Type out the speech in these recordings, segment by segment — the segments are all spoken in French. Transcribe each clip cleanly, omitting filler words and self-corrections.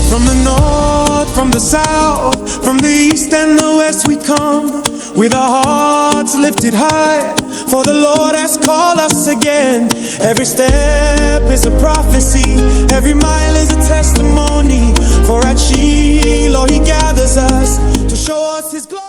From the north, from the south, from the east and the west we come, with our hearts lifted high, for the Lord has called us again. Every step is a prophecy, every mile is a testimony, for at Shiloh He gathers us to show us His glory.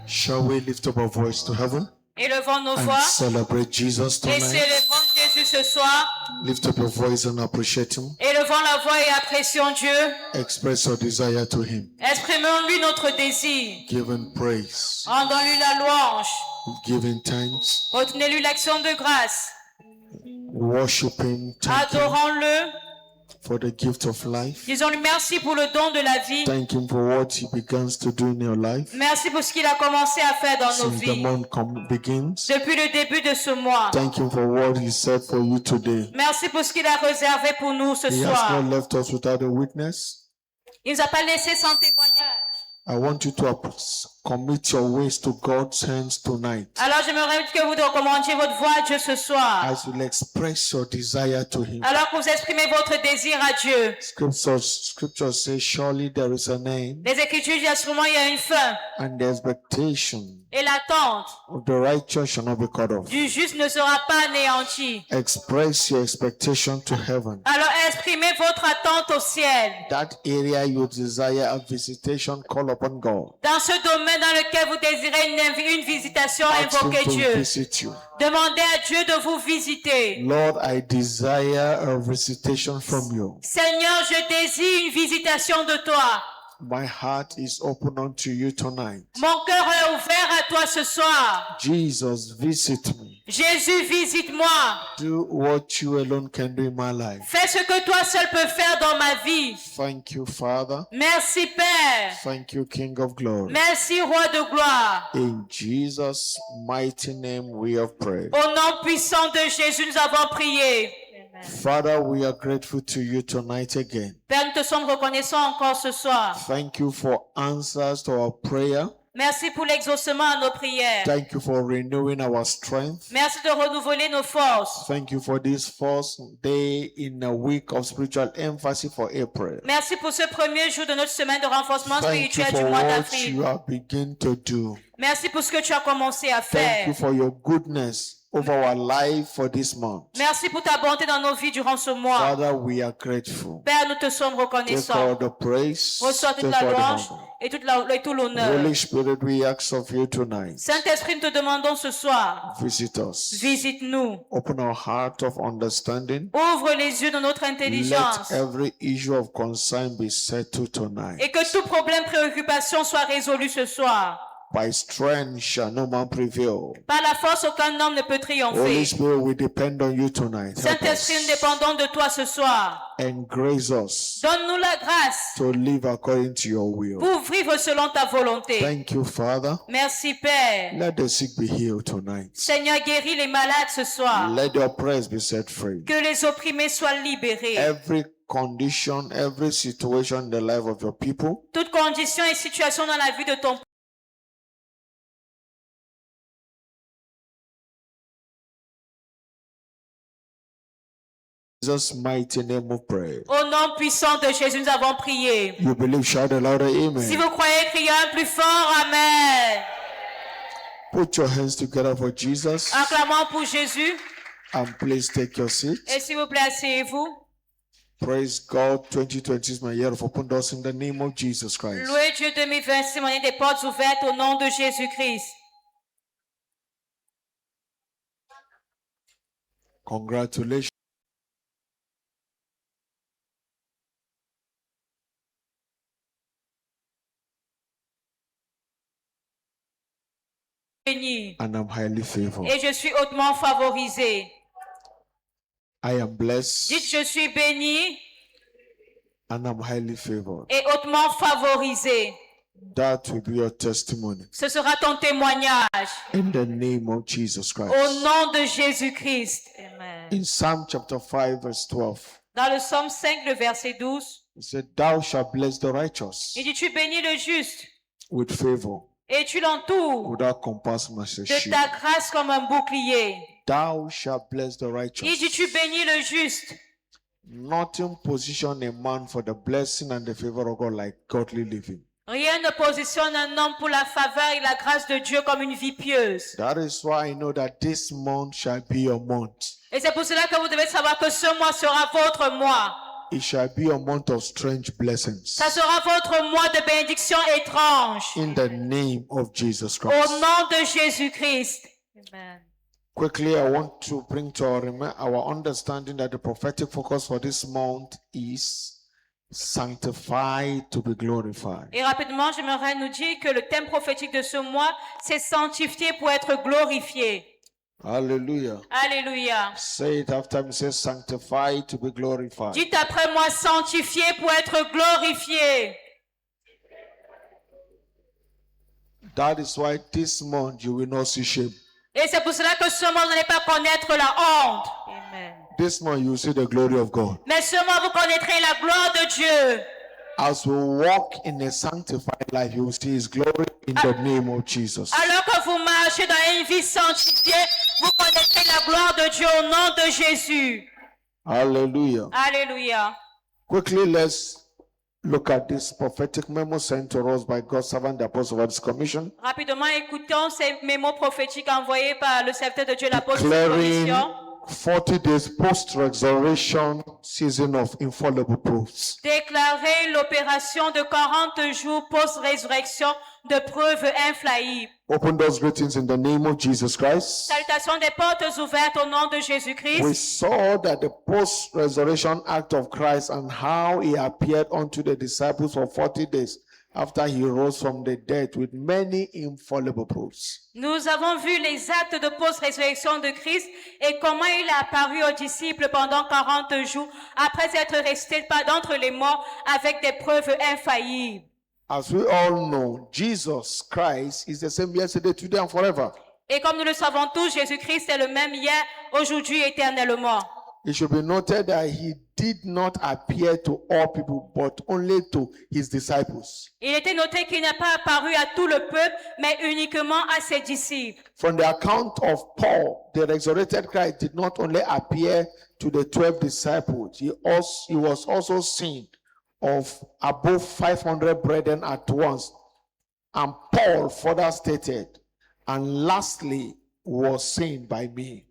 Shall we lift up our voice to heaven? Élevons nos And voix celebrate Jesus et tonight. célébrons Jésus ce soir. Lift up your voice and appreciate Him. Élevons la voix et apprécions Dieu. Express your desire to Him. Exprimons-lui notre désir. Give Him praise. Rendons-lui la louange. Give Him thanks. Retenez-lui l'action de grâce. Worship Him. Thank Him Adorons-le. for the gift of life. Disons-lui merci pour le don de la vie. Thank Him for what He begins to do in your life. Merci pour ce qu'il a commencé à faire dans nos Since the vies. month begins. Depuis le début de ce mois. Thank Him for what He said for you today. Merci pour ce qu'il a réservé pour nous ce He soir. has not left us without a witness. Il nous a pas laissé sans témoignage. I want you to commit your ways to God's hands tonight. Alors j'aimerais que vous recommandiez votre voix à Dieu ce soir. As you express your desire to Him. Alors que vous exprimez votre désir à Dieu. Scripture says, surely there is a name. Les Écritures disent sûrement il y a une fin. And the expectation Et l'attente of the righteous shall not be cut off. du juste ne sera pas anéantie. Express your expectation to heaven. Alors exprimez votre attente au ciel. That area you desire a visitation, call upon God. Dans ce domaine dans lequel vous désirez une visitation, Ask Him invoquez to Dieu. visit you. Demandez à Dieu de vous visiter. Lord, I desire a visitation from you. Seigneur, je désire une visitation de toi. My heart is open unto you tonight. Mon cœur est ouvert à toi ce soir. Jesus, visit me. Jésus, visite-moi. Do what you alone can do in my life. Fais ce que toi seul peux faire dans ma vie. Thank you, Father. Merci, Père. Thank you, King of Glory. Merci, Roi de gloire. In Jesus' mighty name we have prayed. Au nom puissant de Jésus, nous avons prié. Father, we are grateful to you tonight again. Père, nous te sommes reconnaissants encore ce soir. Thank you for answers to our prayer. Merci pour l'exaucement à nos prières. Thank you for renewing our strength. Merci de renouveler nos forces. Thank you for this first day in a week of spiritual emphasis for April. Merci pour ce premier jour de notre semaine de renforcement Thank you spirituel for du mois what d'avril. you have begun to do. Merci pour ce que tu as commencé à Thank faire. you for your goodness over our life for this month. Merci pour ta bonté dans nos vies durant ce mois. Father, we are grateful. Père, nous te sommes Take all reconnaissants. the praise. Reçois toute Take la all the louange honor. et tout l'honneur. Holy Spirit, we ask of you tonight. Saint-Esprit, nous te demandons ce soir, Visit us. visite-nous. Open our heart of understanding. Ouvre les yeux de notre intelligence. Let every issue of concern be settled tonight. Et que tout problème, préoccupation soit résolu ce soir. By strength shall no man prevail. Par la force, aucun homme ne peut Holy triompher. Spirit, we depend on you tonight. Help Saint-Esprit, nous us dépendons de toi ce soir. and grace us Donne-nous la grâce to live according to your will. pour vivre selon ta volonté. Thank you, Father. Merci, Père. Let the sick be healed tonight. Seigneur, guéris les malades ce soir. Let the oppressed be set free. Que les opprimés soient libérés. Every condition, every situation in the life of your people, Toute condition et situation dans la vie de ton Jesus' mighty name of prayer. Au nom puissant de Jésus, nous avons prié. You believe, shout a louder amen. Si vous croyez, criez un plus fort, Amen. Put your hands together for Jesus Acclamons pour Jésus. and please take your seat. Et s'il vous plaît, asseyez-vous. Praise God, 2020 is my year of open doors in the name of Jesus Christ. Louez Dieu, 2020, c'est mon année des portes ouvertes au nom de Jésus-Christ. Congratulations. Béni. And I'm highly favored. Et je suis hautement favorisé. I am blessed Dites, je suis béni and I'm highly favored. et hautement favorisé. That will be your testimony Ce sera ton témoignage. in the name of Jesus Christ. Au nom de Jésus-Christ. Amen. In Psalm chapter 5 verse 12, Dans le psaume 5, le verset 12, it said, Thou shalt bless the righteous il dit, tu bénis le juste with favor, et tu l'entoures without compassing as a de shield. ta grâce comme un bouclier. Thou shalt bless the Il dit, righteous. tu bénis le juste. Nothing position a man for the blessing and the favor of God like godly living. Rien ne positionne un homme pour la faveur et la grâce de Dieu comme une vie pieuse. That is why I know that this month shall be your month. Et c'est pour cela que vous devez savoir que ce mois sera votre mois. It shall be a month of strange blessings. Ça sera votre mois de bénédiction étrange. In the name of Jesus Au Christ. nom de Jésus-Christ. Amen. Quickly, I want to bring to our understanding that the prophetic focus for this month is sanctified to be glorified. Et rapidement, j'aimerais nous dire que le thème prophétique de ce mois, c'est sanctifié pour être glorifié. Hallelujah. Alléluia. Say it after me. Say sanctified to be glorified. Dites après moi, sanctifié pour être glorifié. That is why this month you will not see shame. Et c'est pour cela que ce mois, vous n'allez pas connaître la honte. Amen. This month you will see the glory of God. Mais ce mois, vous connaîtrez la gloire de Dieu. As we walk in a sanctified life, you will see His glory in the name of Jesus. Alors que vous marchez dans une vie sanctifiée, vous connaîtrez la gloire de Dieu au nom de Jésus. Hallelujah. Alléluia. Quickly, let's look at this prophetic memo sent to us by God's servant, the Apostle of this commission, Rapidement, écoutons ces mémos prophétiques envoyés par le serviteur de Dieu, l'apôtre de declaring commission. 40 days post-resurrection season of infallible proofs. Déclarer l'opération de 40 jours post-résurrection de preuves infaillibles. Open those greetings in the name of Jesus Christ. Salutations des portes ouvertes au nom de We Jésus-Christ. saw that the post-resurrection act of Christ and how He appeared unto the disciples for 40 days after He rose from the dead with many infallible proofs. Nous avons vu les actes de post-résurrection de Christ et comment il a apparu aux disciples pendant 40 jours après être resté d'entre les morts avec des preuves infaillibles. As we all know, Jesus Christ is the same yesterday, today, and forever. Et comme nous le savons tous, Jésus-Christ est le même hier, aujourd'hui, éternellement. It should be noted that He did not appear to all people, but only to His disciples. Il était noté qu'il n'a pas apparu à tout le peuple, mais uniquement à ses disciples. From the account of Paul, the resurrected Christ did not only appear to the 12 disciples, he was also seen of above 500 brethren at once. And Paul further stated, and lastly was seen by me.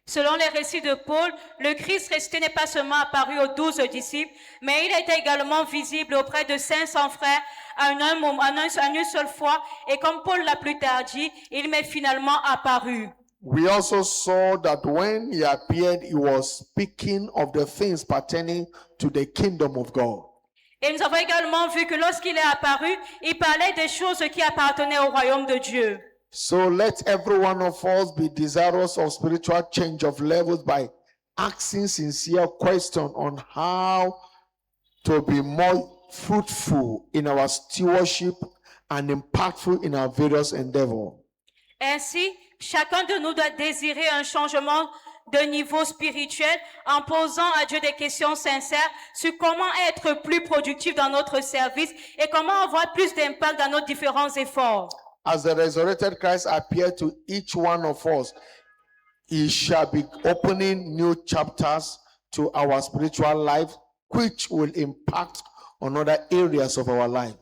Selon les récits de Paul, le Christ ressuscité n'est pas seulement apparu aux 12 disciples, mais il a été également visible auprès de 500 frères en une seule fois. Et comme Paul l'a plus tard dit, il m'est finalement apparu. We also saw that when he appeared, he was speaking of the things pertaining to the kingdom of God. Et nous avons également vu que lorsqu'il est apparu, il parlait des choses qui appartenaient au royaume de Dieu. So let every one of us be desirous of spiritual change of levels by asking sincere questions on how to be more fruitful in our stewardship and impactful in our various endeavors. Ainsi, chacun de nous doit désirer un changement de niveau spirituel en posant à Dieu des questions sincères sur comment être plus productif dans notre service et comment avoir plus d'impact dans nos différents efforts. As the resurrected Christ appeared to each one of us, He shall be opening new chapters to our spiritual life, which will impact on other areas of our life.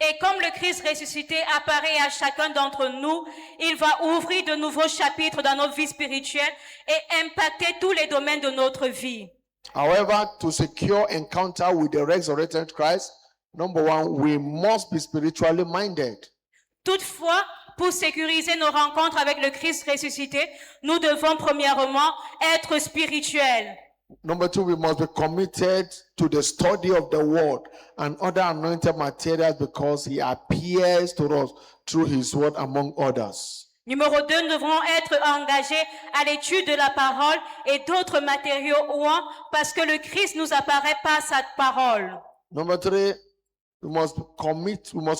Et comme le Christ ressuscité apparaît à chacun d'entre nous, il va ouvrir de nouveaux chapitres dans nos vies spirituelles et impacter tous les domaines de notre vie. However, to secure encounter with the resurrected Christ, number one, we must be spiritually minded. Toutefois, pour sécuriser nos rencontres avec le Christ ressuscité, nous devons premièrement être spirituels. Number two, we must be committed to the study of the word and other anointed materials because he appears to us through his word among others. Numéro 2, nous devrons être engagés à l'étude de la parole et d'autres matériaux ouans parce que le Christ nous apparaît par sa parole. Number three, we must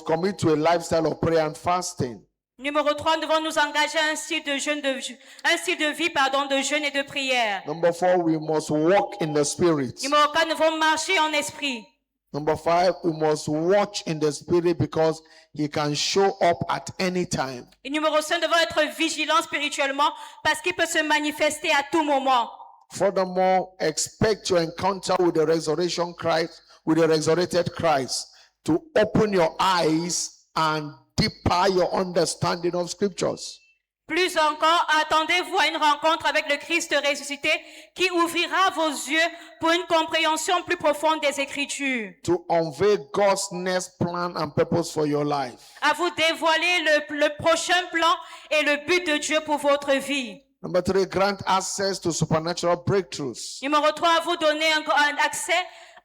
commit to a lifestyle of prayer and fasting. Numéro 3, nous devons nous engager à un style de vie, de jeûne et de prière. Number four, we must walk in the spirit. Numéro 4, nous devons marcher en esprit. Number five, we must watch in the spirit because he can show up at any time. Et numéro 5, nous devons être vigilants spirituellement parce qu'il peut se manifester à tout moment. Furthermore, expect your encounter with the resurrection Christ, with the resurrected Christ, to open your eyes and deeper your understanding of scriptures. Plus encore, attendez-vous à une rencontre avec le Christ ressuscité qui ouvrira vos yeux pour une compréhension plus profonde des Écritures. To unveil God's next plan and purpose for your life. À vous dévoiler le prochain plan et le but de Dieu pour votre vie. Number three, grant access to supernatural breakthroughs. Numéro 3, à vous donner un accès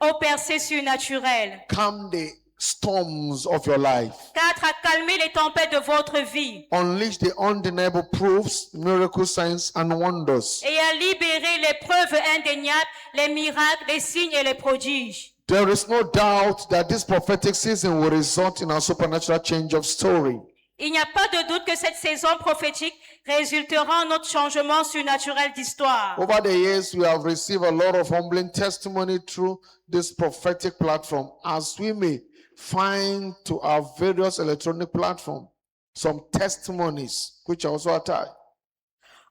aux percées surnaturelles. Calm the storms of your life. 4, à calmer les tempêtes de votre vie. Unleash the undeniable proofs, miracles, signs, and wonders. Et à libérer les preuves indéniables, les miracles, les signes et les prodiges. There is no doubt that this prophetic season will result in a supernatural change of story. Il n'y a pas de doute que cette saison prophétique résultera en notre changement surnaturel d'histoire. Over the years, we have received a lot of humbling testimony through this prophetic platform, as we may find to our various electronic platforms some testimonies which are also attached.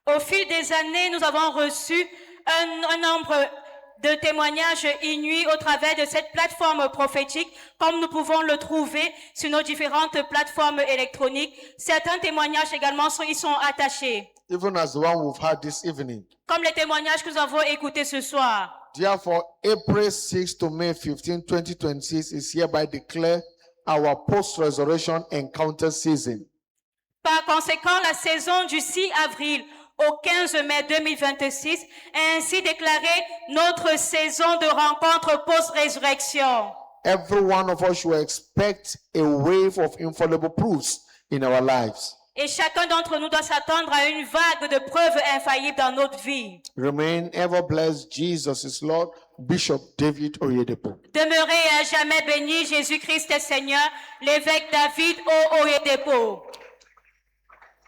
Au fil des années, nous avons reçu un nombre de témoignages inouïs au travers de cette plateforme prophétique, comme nous pouvons le trouver sur nos différentes plateformes électroniques. Certains témoignages également y sont attachés, Even as the one we've had this evening. comme les témoignages que nous avons écoutés ce soir. Therefore, April 6 to May 15, 2026 is hereby declared our post-resurrection encounter season. Par conséquent, la saison du 6 avril au 15 mai 2026 est ainsi déclarée notre saison de rencontre post-résurrection. Every one of us should expect a wave of infallible proofs in our lives. Et chacun d'entre nous doit s'attendre à une vague de preuves infaillibles dans notre vie. Remain ever blessed. Jesus is Lord. Bishop David Oyedepo. Demeurez à jamais béni, Jésus-Christ est Seigneur, l'évêque David Oyedepo.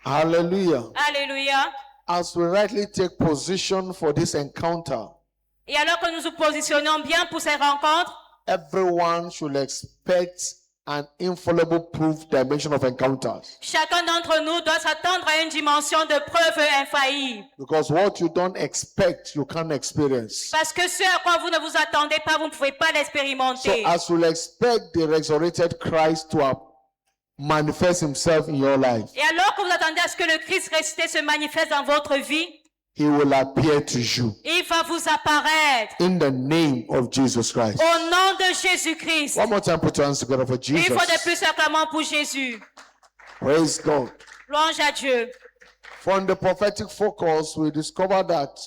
Hallelujah. Alléluia. As we rightly take position for this encounter, Et alors que nous nous positionnons bien pour ces rencontres, everyone should expect an infallible proof dimension of encounters. chacun d'entre nous doit s'attendre à une dimension de preuves infaillibles. Because what you don't expect, you can't experience. Parce que ce à quoi vous ne vous attendez pas, vous ne pouvez pas So l'expérimenter. as you expect the resurrected Christ to manifest himself in your life, Et alors que vous attendez à ce que le Christ ressuscité se manifeste dans votre vie, he will appear to you il va vous apparaître in the name of Jesus Christ. au nom de Jésus-Christ. One more time, put your hands together for Et une Jesus. fois de plus, acclamons pour Jésus. Praise God. Louange à Dieu. From the prophetic focus, we discover that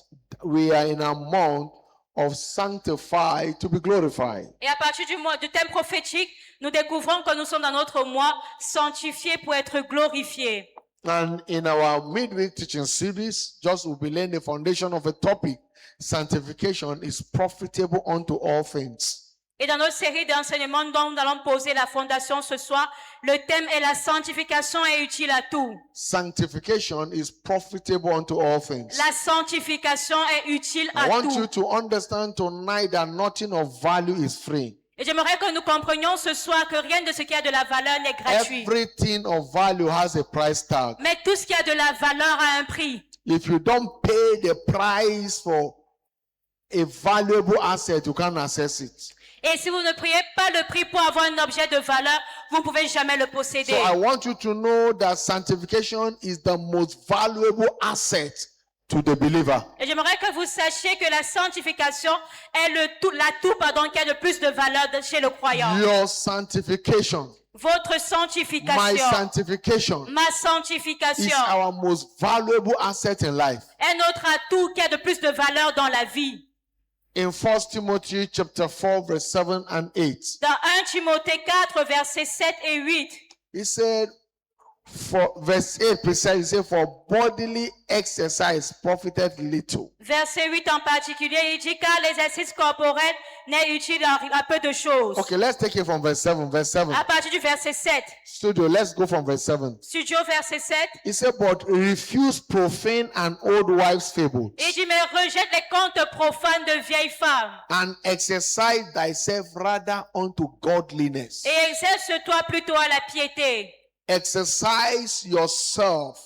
we are in a month of sanctified to be glorified. Et à partir du thème prophétique, nous découvrons que nous sommes dans notre mois sanctifié pour être glorifié. And in our midweek teaching series, just we'll be laying the foundation of a topic. Sanctification is profitable unto all things. Et dans notre série d'enseignements dont nous allons poser la fondation ce soir, le thème est la sanctification est utile à tout. Sanctification is profitable unto all things. La sanctification est utile I à want you tout. to understand tonight that nothing of value is free. Et j'aimerais que nous comprenions ce soir que rien de ce qui a de la valeur n'est gratuit. Everything of value has a price tag. Mais tout ce qui a de la valeur a un prix. If you don't pay the price for a valuable asset, you can't access it. Et si vous ne payez pas le prix pour avoir un objet de valeur, vous ne pouvez jamais le posséder. So I want you to know that sanctification is the most valuable asset to the believer. Et j'aimerais que vous sachiez que la sanctification est l'atout qui a le plus de valeur chez le croyant. Your sanctification, Votre my sanctification, sanctification ma is sanctification our most valuable asset in life. est notre atout qui a de plus de valeur dans la vie. In 1 Timothy chapter 4, verse 7 and 8, Dans 1 Timothée 4, versets 7 et 8, he said, for verse 8 precisely, he said, for bodily exercise profited little. verset 8 en particulier, il dit car l'exercice corporel n'est utile à peu de choses. Okay, let's take it from verse 7. Verse 7. À partir du verset 7, Studio, let's go from verse 7. studio verset 7, He said, but refuse profane and old wives' fables, il dit mais rejette les contes profanes de vieilles femmes and exercise thyself rather unto godliness. et exerce-toi plutôt à la piété. Exercise yourself.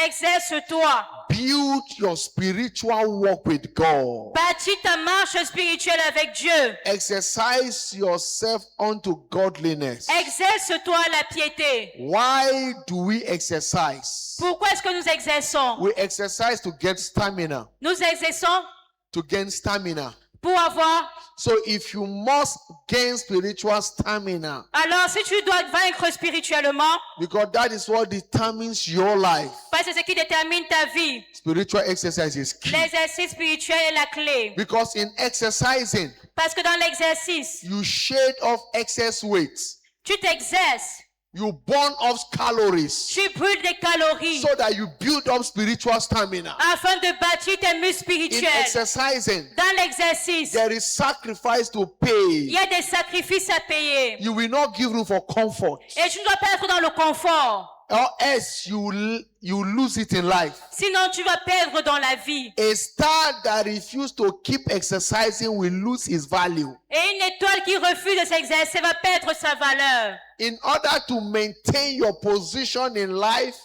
Exerce-toi. Build your spiritual walk with God. Bâtis ta marche spirituelle avec Dieu. Exercise yourself unto godliness. Exerce-toi à la piété. Why do we exercise? Pourquoi est-ce que nous exerçons? We exercise to get stamina. Nous exerçons To gain stamina. pour avoir. So if you must gain spiritual stamina, Alors, si tu dois vaincre spirituellement, because that is what determines your life, parce que c'est ce qui détermine ta vie. spiritual exercise is key. L'exercice spirituel est la clé. Because in exercising, Parce que dans l'exercice, you shed off excess weight. tu t'exerces. You burn off calories Tu brûles des calories so that you build up spiritual stamina. afin de bâtir tes muscles In spirituels. exercising, Dans l'exercice, there is sacrifice to il pay. y a des sacrifices à payer. You will not give room for comfort, Et tu ne dois pas être dans le confort. or else you lose it in life. Sinon, tu vas perdre dans la vie. A star that refuses to keep exercising will lose its value. Et une étoile qui refuse de s'exercer va perdre sa valeur. In order to maintain your position in life,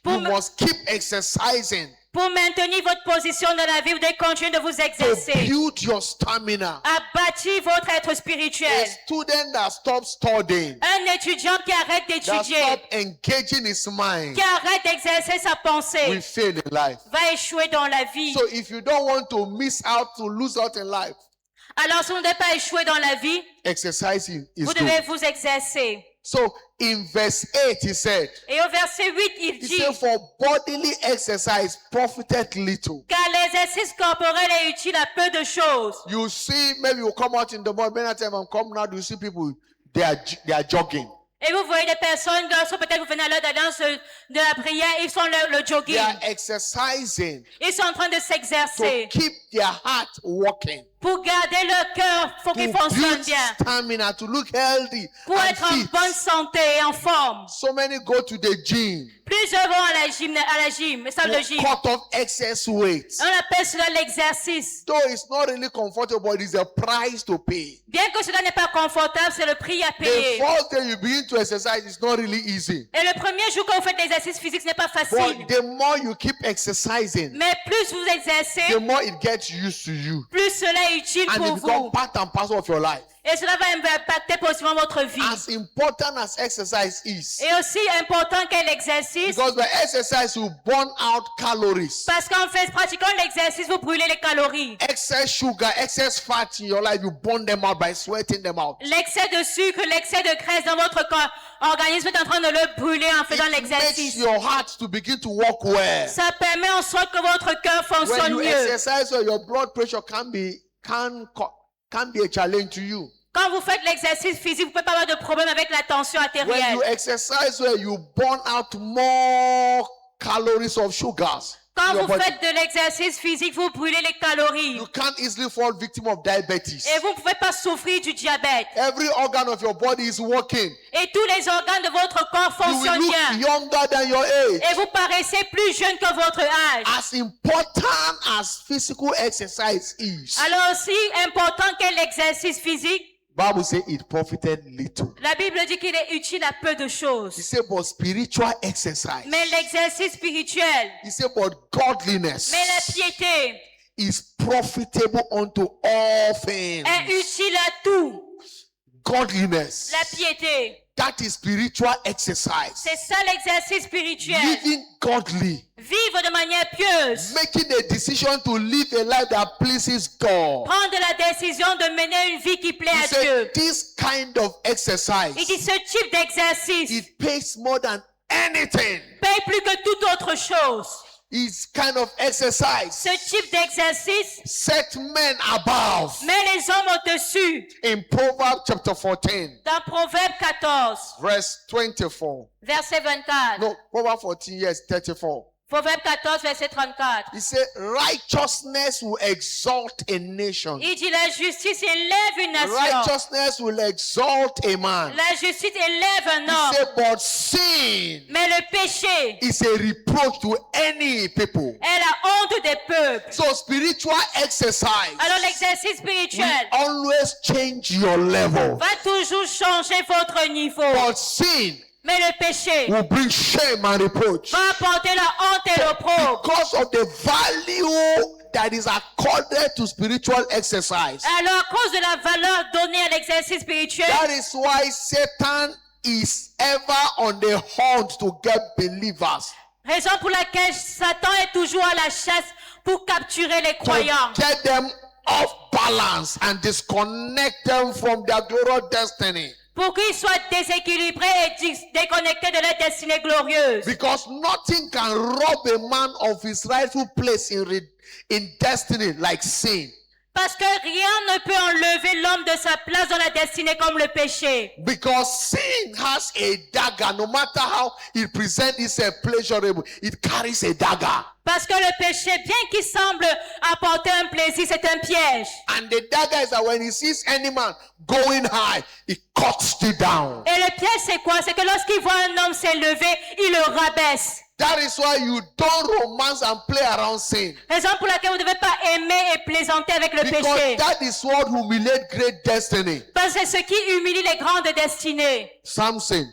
you Pour, must keep exercising pour maintenir votre position dans la vie, vous devez continuer de vous to exercer. build your stamina. À bâtir votre être A spirituel. student that stops studying, Un étudiant qui arrête that d'étudier, stops engaging his mind, qui arrête d'exercer sa will pensée, fail in life. va échouer dans la vie. So if you don't want to miss out, to lose out in life, Alors, si vous ne devez pas échouer dans la vie, exercising is vous devez good. vous exercer. So in verse 8, he said, Et au verset 8, il he dit, said, for bodily exercise profited little. car l'exercice corporel est utile à peu de choses. You see, maybe you come out in the morning, many times I'm coming out, you see people, they are jogging. Et vous voyez des personnes, lorsque peut-être vous venez à l'heure d'alliance de la prière, ils font le They jogging. are exercising Ils sont en train de to s'exercer keep their heart working, pour garder leur cœur, faut to qu'il fonctionne build bien, stamina, to look healthy pour and être en fit. bonne santé et en forme. So many go to the gym Plusieurs vont à la salle de to gym. cut off excess weight. On appelle cela l'exercice. Though it's not really comfortable, it is a price to pay. Bien que cela n'est pas confortable, c'est le prix à The payer. first day you begin to exercise, it's not really easy. Et le premier jour que vous faites l'exercice physique, ce n'est pas facile. But the more you keep exercising, Mais plus vous exercez, the more it gets used to you. plus cela est utile And pour it becomes vous. part and parcel of your life. Et cela va impacter positivement votre vie. As important as exercise is, Et aussi important qu'est l'exercice, because by exercise you burn out calories. parce qu'en fait, pratiquant l'exercice, vous brûlez les calories. Excess sugar, excess fat in your life, you burn them out by sweating them out. L'excès de sucre, l'excès de graisse dans votre corps, organisme est en train de le brûler en faisant It makes l'exercice. your heart to begin to work well. Ça permet en sorte que votre cœur When fonctionne you mieux. exercise, well, your blood pressure can be a challenge to you. Quand vous faites l'exercice physique, vous ne pouvez pas avoir de problème avec la tension When you artérielle. exercise, well, you burn out more calories of sugars. Quand in your vous body. faites de l'exercice physique, vous brûlez les calories. You can't easily fall victim of diabetes. Et vous ne pouvez pas souffrir du diabète. Every organ of your body is working. Et tous les organes de votre corps You will fonctionnent look bien. younger than your age. Et vous paraissez plus jeune que votre âge. As important as physical exercise is, Alors aussi important qu'est l'exercice physique, Bible says it profited little. la Bible dit qu'il est utile à peu de He choses. said, but spiritual exercise. Mais l'exercice spirituel, He said, but godliness mais la piété is profitable unto all things. est utile à tout. godliness. La piété. That is spiritual exercise. C'est ça l'exercice spirituel. Living godly. Vivre de manière pieuse. Making a decision to live a life that pleases God. Prendre la décision de mener une vie qui plaît He à said, Dieu. this kind of exercise, Il dit ce type d'exercice it pays more than anything. paye plus que toute autre chose. It's kind of exercise Ce type d'exercice set men above. met les hommes au-dessus. In Proverbs chapter 14, Dans Proverbe 14, verse 24. verset 24. No, Proverbs 14, yes, 34. Proverbe 14, verset 34. He said, righteousness will exalt a nation. Il dit la justice élève une nation. Righteousness will exalt a man. La justice élève un He homme. said, but sin Mais le péché is a reproach to any people. est la honte des peuples. So spiritual exercise Alors l'exercice will spirituel always change your level. va toujours changer votre niveau. But sin Mais le péché will bring shame and reproach. va apporter la honte et l'opprobre. Because of the value that is accorded to spiritual exercise. Alors à cause de la valeur donnée à l'exercice spirituel, That is why Satan is ever on the hunt to get believers. raison pour laquelle Satan est toujours à la chasse pour capturer les To croyants, get them off balance and disconnect them from their glorious destiny. pour qu'ils soient déséquilibrés et déconnectés de leur destinée glorieuse. Because nothing can rob a man of his rightful place in destiny like sin. Parce que rien ne peut enlever l'homme de sa place dans la destinée comme le péché. Because sin has a dagger. No matter how it presents itself pleasurable, it carries a dagger. Parce que le péché, bien qu'il semble apporter un plaisir, c'est un piège. And the dagger is that when he sees any man going high, he cuts it down. Et le piège, c'est quoi? C'est que lorsqu'il voit un homme s'élever, il le rabaisse. That is why you don't romance and play around sin. Raison pour laquelle vous ne devez pas aimer et plaisanter avec le Because péché. that is what humiliates great destiny. Parce que c'est ce qui humilie les grandes destinées. Samson,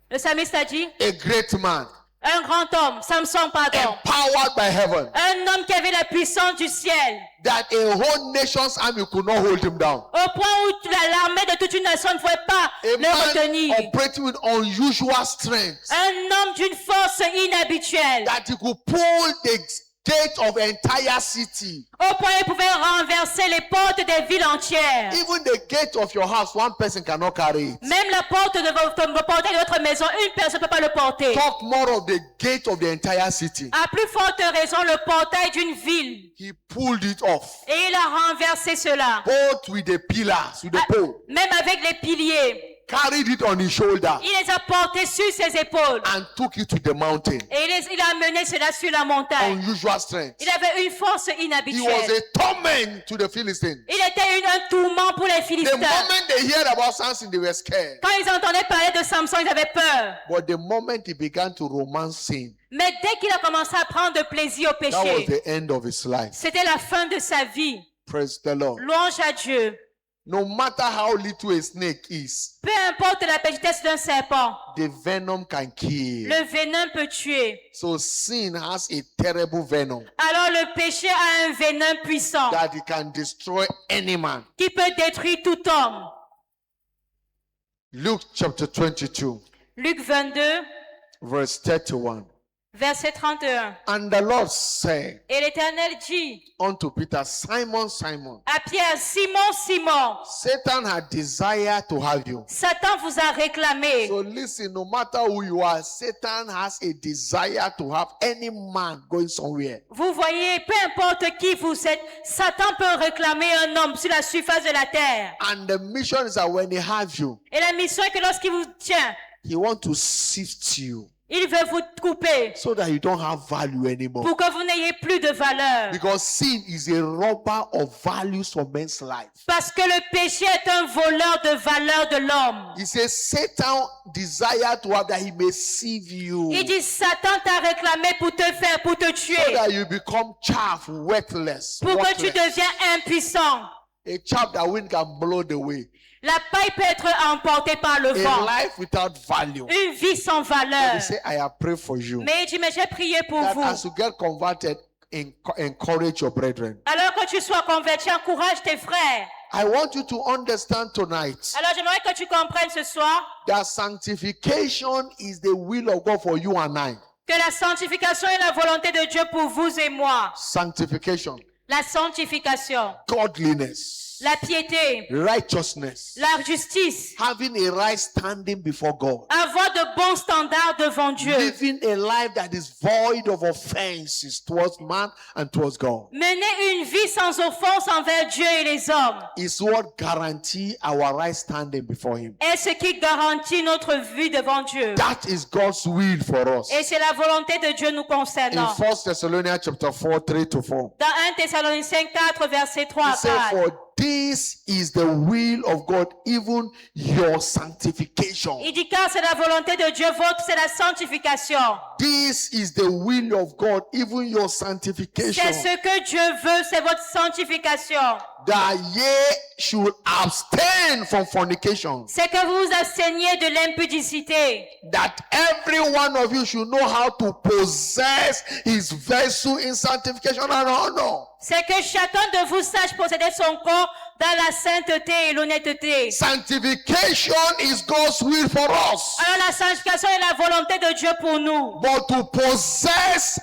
Le psalmiste a dit, a great man, un grand homme, Samson, pardon. empowered by heaven, Un homme qui avait la puissance du ciel. that a whole nation's army could not hold him down. Au point où l'armée de toute une nation ne pouvait pas A le man retenir. operating with unusual strength, Un homme d'une force inhabituelle. that he could pull the gate of the entire city. Au point où il pouvait renverser les portes des villes entières. Even the gate of your house, one person cannot carry it. Même la porte de votre portail de votre maison, une personne ne peut pas le porter. Talk more of the gate of the entire city. À plus forte raison, le portail d'une ville. He pulled it off, Et il a renversé cela. both with the pillars, with the pole, Même avec les piliers. carried it on his shoulder, Il les a portés sur ses épaules. and took it to the mountain. Et il a amené cela sur la montagne. Unusual strength. Il avait une force He was inhabituelle. a torment to the Philistines. Il était un tourment pour les The Philistins. moment they heard about Samson, they were scared. Quand ils entendaient parler de Samson, ils avaient peur. But the moment he began to romance sin, Mais dès qu'il a commencé à prendre plaisir au that was péché, the end of his life. c'était la fin de sa vie. Praise the Lord. Louange à Dieu. No matter how little a snake is, Peu importe la petitesse d'un serpent, the venom can kill. le venin peut tuer. So sin has a terrible venom Alors le péché a un venin puissant that it can destroy any man. qui peut détruire tout homme. Luke chapter 22, Luc 22, verse 31. verset 31. And the Lord said Et l'Éternel dit unto Peter, Simon, Simon, à Pierre, Simon, Simon, Satan had desired to have you. Satan vous a réclamé. So listen, no matter who you are, Satan has a desire to have any man going somewhere. Vous voyez, peu importe qui vous êtes, Satan peut réclamer un homme sur la surface de la terre. And the mission is that when he have you, Et la mission est que lorsqu'il vous tient, he wants to sift you il veut vous couper so that you don't have value anymore. pour que vous n'ayez plus de valeur. Because sin is a robber of values for men's life. Parce que le péché est un voleur de valeur de l'homme. He says Satan desire to have that he may sieve you. Il dit, Satan t'a réclamé pour te faire, pour te So tuer, that you become chaff, worthless. pour que tu worthless. deviens impuissant. A chaff that wind can blow the way. La paille peut être emportée par le A vent. life without value. Une vie sans But valeur. he say, I have prayed for you. Mais il dit, mais j'ai prié pour That vous. as you get converted, encourage your brethren. Alors que tu sois converti, encourage tes frères. I want you to understand tonight Alors j'aimerais que tu comprennes ce soir that sanctification is the will of God for you and I. que la sanctification est la volonté de Dieu pour vous et moi. Sanctification, La sanctification, godliness, la piété, righteousness, la justice, having a right standing before God, avoir de bons standards devant Dieu, living a life that is void of offenses towards man and towards God, mener une vie sans offense envers Dieu et les hommes is what guarantee our right standing before Him. est ce qui garantit notre vie devant Dieu. That is God's will for us. Et c'est la volonté de Dieu nous In concernant. 1 Thessalonians chapter 4, 3-4. Dans 1 Thessaloniciens 4, verset 3 He à said, 4. for this is the will of God, even your sanctification. Il dit car c'est la volonté de Dieu, votre c'est la sanctification. This is the will of God, even your sanctification. C'est ce que Dieu veut, c'est votre sanctification. That ye should abstain from fornication. C'est que vous vous absteniez de l'impudicité. That every one of you should know how to possess his vessel in sanctification and honor. C'est que chacun de vous sache posséder son corps dans la sainteté et l'honnêteté. Sanctification is God's will for us. Alors la sanctification est la volonté de Dieu pour nous. But to possess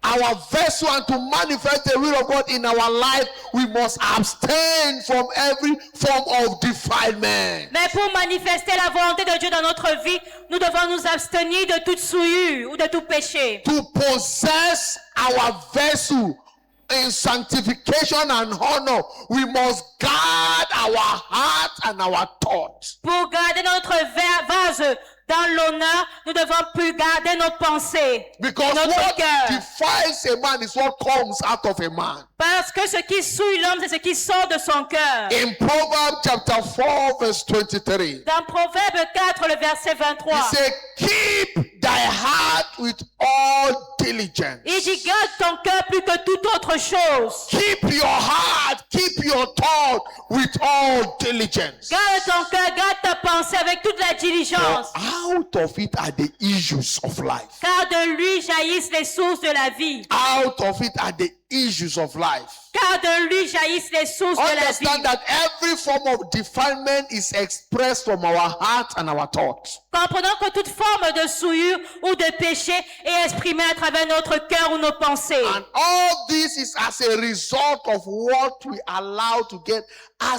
our vessel and to manifest the will of God in our life, we must abstain from every form of defilement. Mais pour manifester la volonté de Dieu dans notre vie, nous devons nous abstenir de toute souillure ou de tout péché. To possess our vessel in sanctification and honor, we must guard our heart and our thoughts. Pour garder notre vase dans l'honneur, nous devons plus garder nos pensées, Because notre what cœur. defiles a man is what comes out of a man. Parce que ce qui souille l'homme, c'est ce qui sort de son cœur. In Proverbs chapter 4 verse 23, Dans Proverbe 4, le verset 23, he said, keep thy heart with all diligence. il dit garde ton cœur plus que toute autre chose. Keep your heart, keep your thought with all diligence. Garde ton cœur, garde ta pensée avec toute la For diligence. out of it are the issues of life. Car de lui jaillissent les sources de la vie. Out of it are the issues of life. Car de lui jaillissent les sources de la vie. Understand that every form of defilement is expressed from our heart and our thoughts. Comprenons que toute forme de souillure ou de péché est exprimée à travers notre cœur ou nos pensées. And all this is as a result of what we allow to get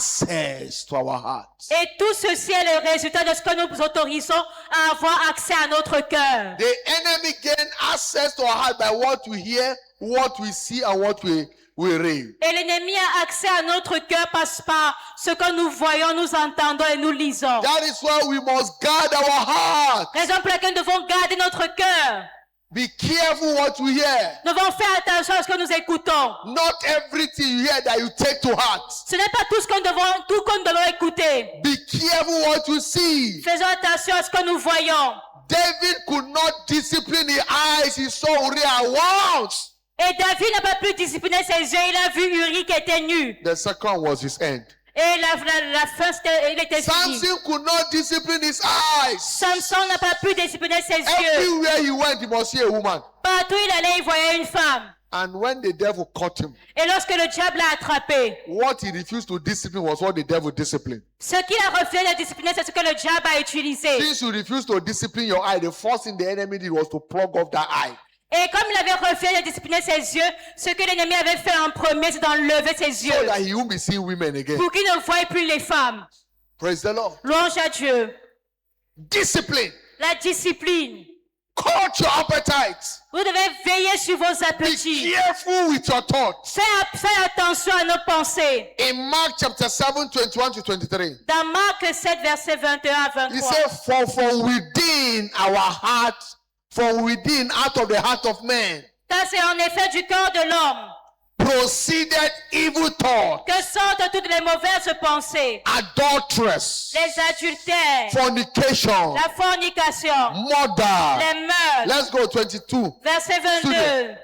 access to our hearts. Et tout ceci est le résultat de ce que nous autorisons à avoir accès à notre cœur. The enemy gain access to our heart by what we hear, what we see, and what we read. Et l'ennemi a accès à notre cœur par ce que nous voyons, nous entendons et nous lisons. That is why we must guard our heart. Raison pour laquelle nous devons garder notre cœur. Be careful what you hear. Nous devons faire attention à ce que nous écoutons. Not everything you hear that you take to heart. Ce n'est pas tout ce que nous devons écouter. Be careful what you see. Faisons attention à ce que nous voyons. David could not discipline the eyes he saw Uriah once. Et David n'a pas pu discipliner ses yeux. Il a vu Uri qui était nu. The second was his end. Et la fin, il était fini. Samson could not discipline his eyes. Samson n'a pas pu discipliner ses yeux. Everywhere he went, he must see a woman. Partout il allait, il voyait une femme. And when the devil caught him, Et lorsque le diable l'a attrapé, what he refused to discipline was what the devil disciplined. ce qu'il a refusé de discipliner, c'est ce que le diable a utilisé. Since you refused to discipline your eye, the first thing the enemy did was to plug off that eye. Et comme il avait refusé de discipliner ses yeux, ce que l'ennemi avait fait en premier, c'est d'enlever ses yeux. So that he won't be seeing women again. Pour qu'il ne voie plus les femmes. Praise the Lord. Louange à Dieu. Discipline. La discipline. Cut your appetite. Vous devez veiller sur vos Be appétits. careful with your thoughts. Faites attention à nos pensées. In Mark chapter 7, 21 to 23, Dans Marc 7, verset 21 à he 23. said, For from within our heart, from within, out of the heart of man, Car c'est en effet du cœur de l'homme proceeded evil thoughts, que sortent toutes les mauvaises pensées, adulteress, les adultères, fornication, la fornication, murder. les meurtres. Let's go 22. Verset 22.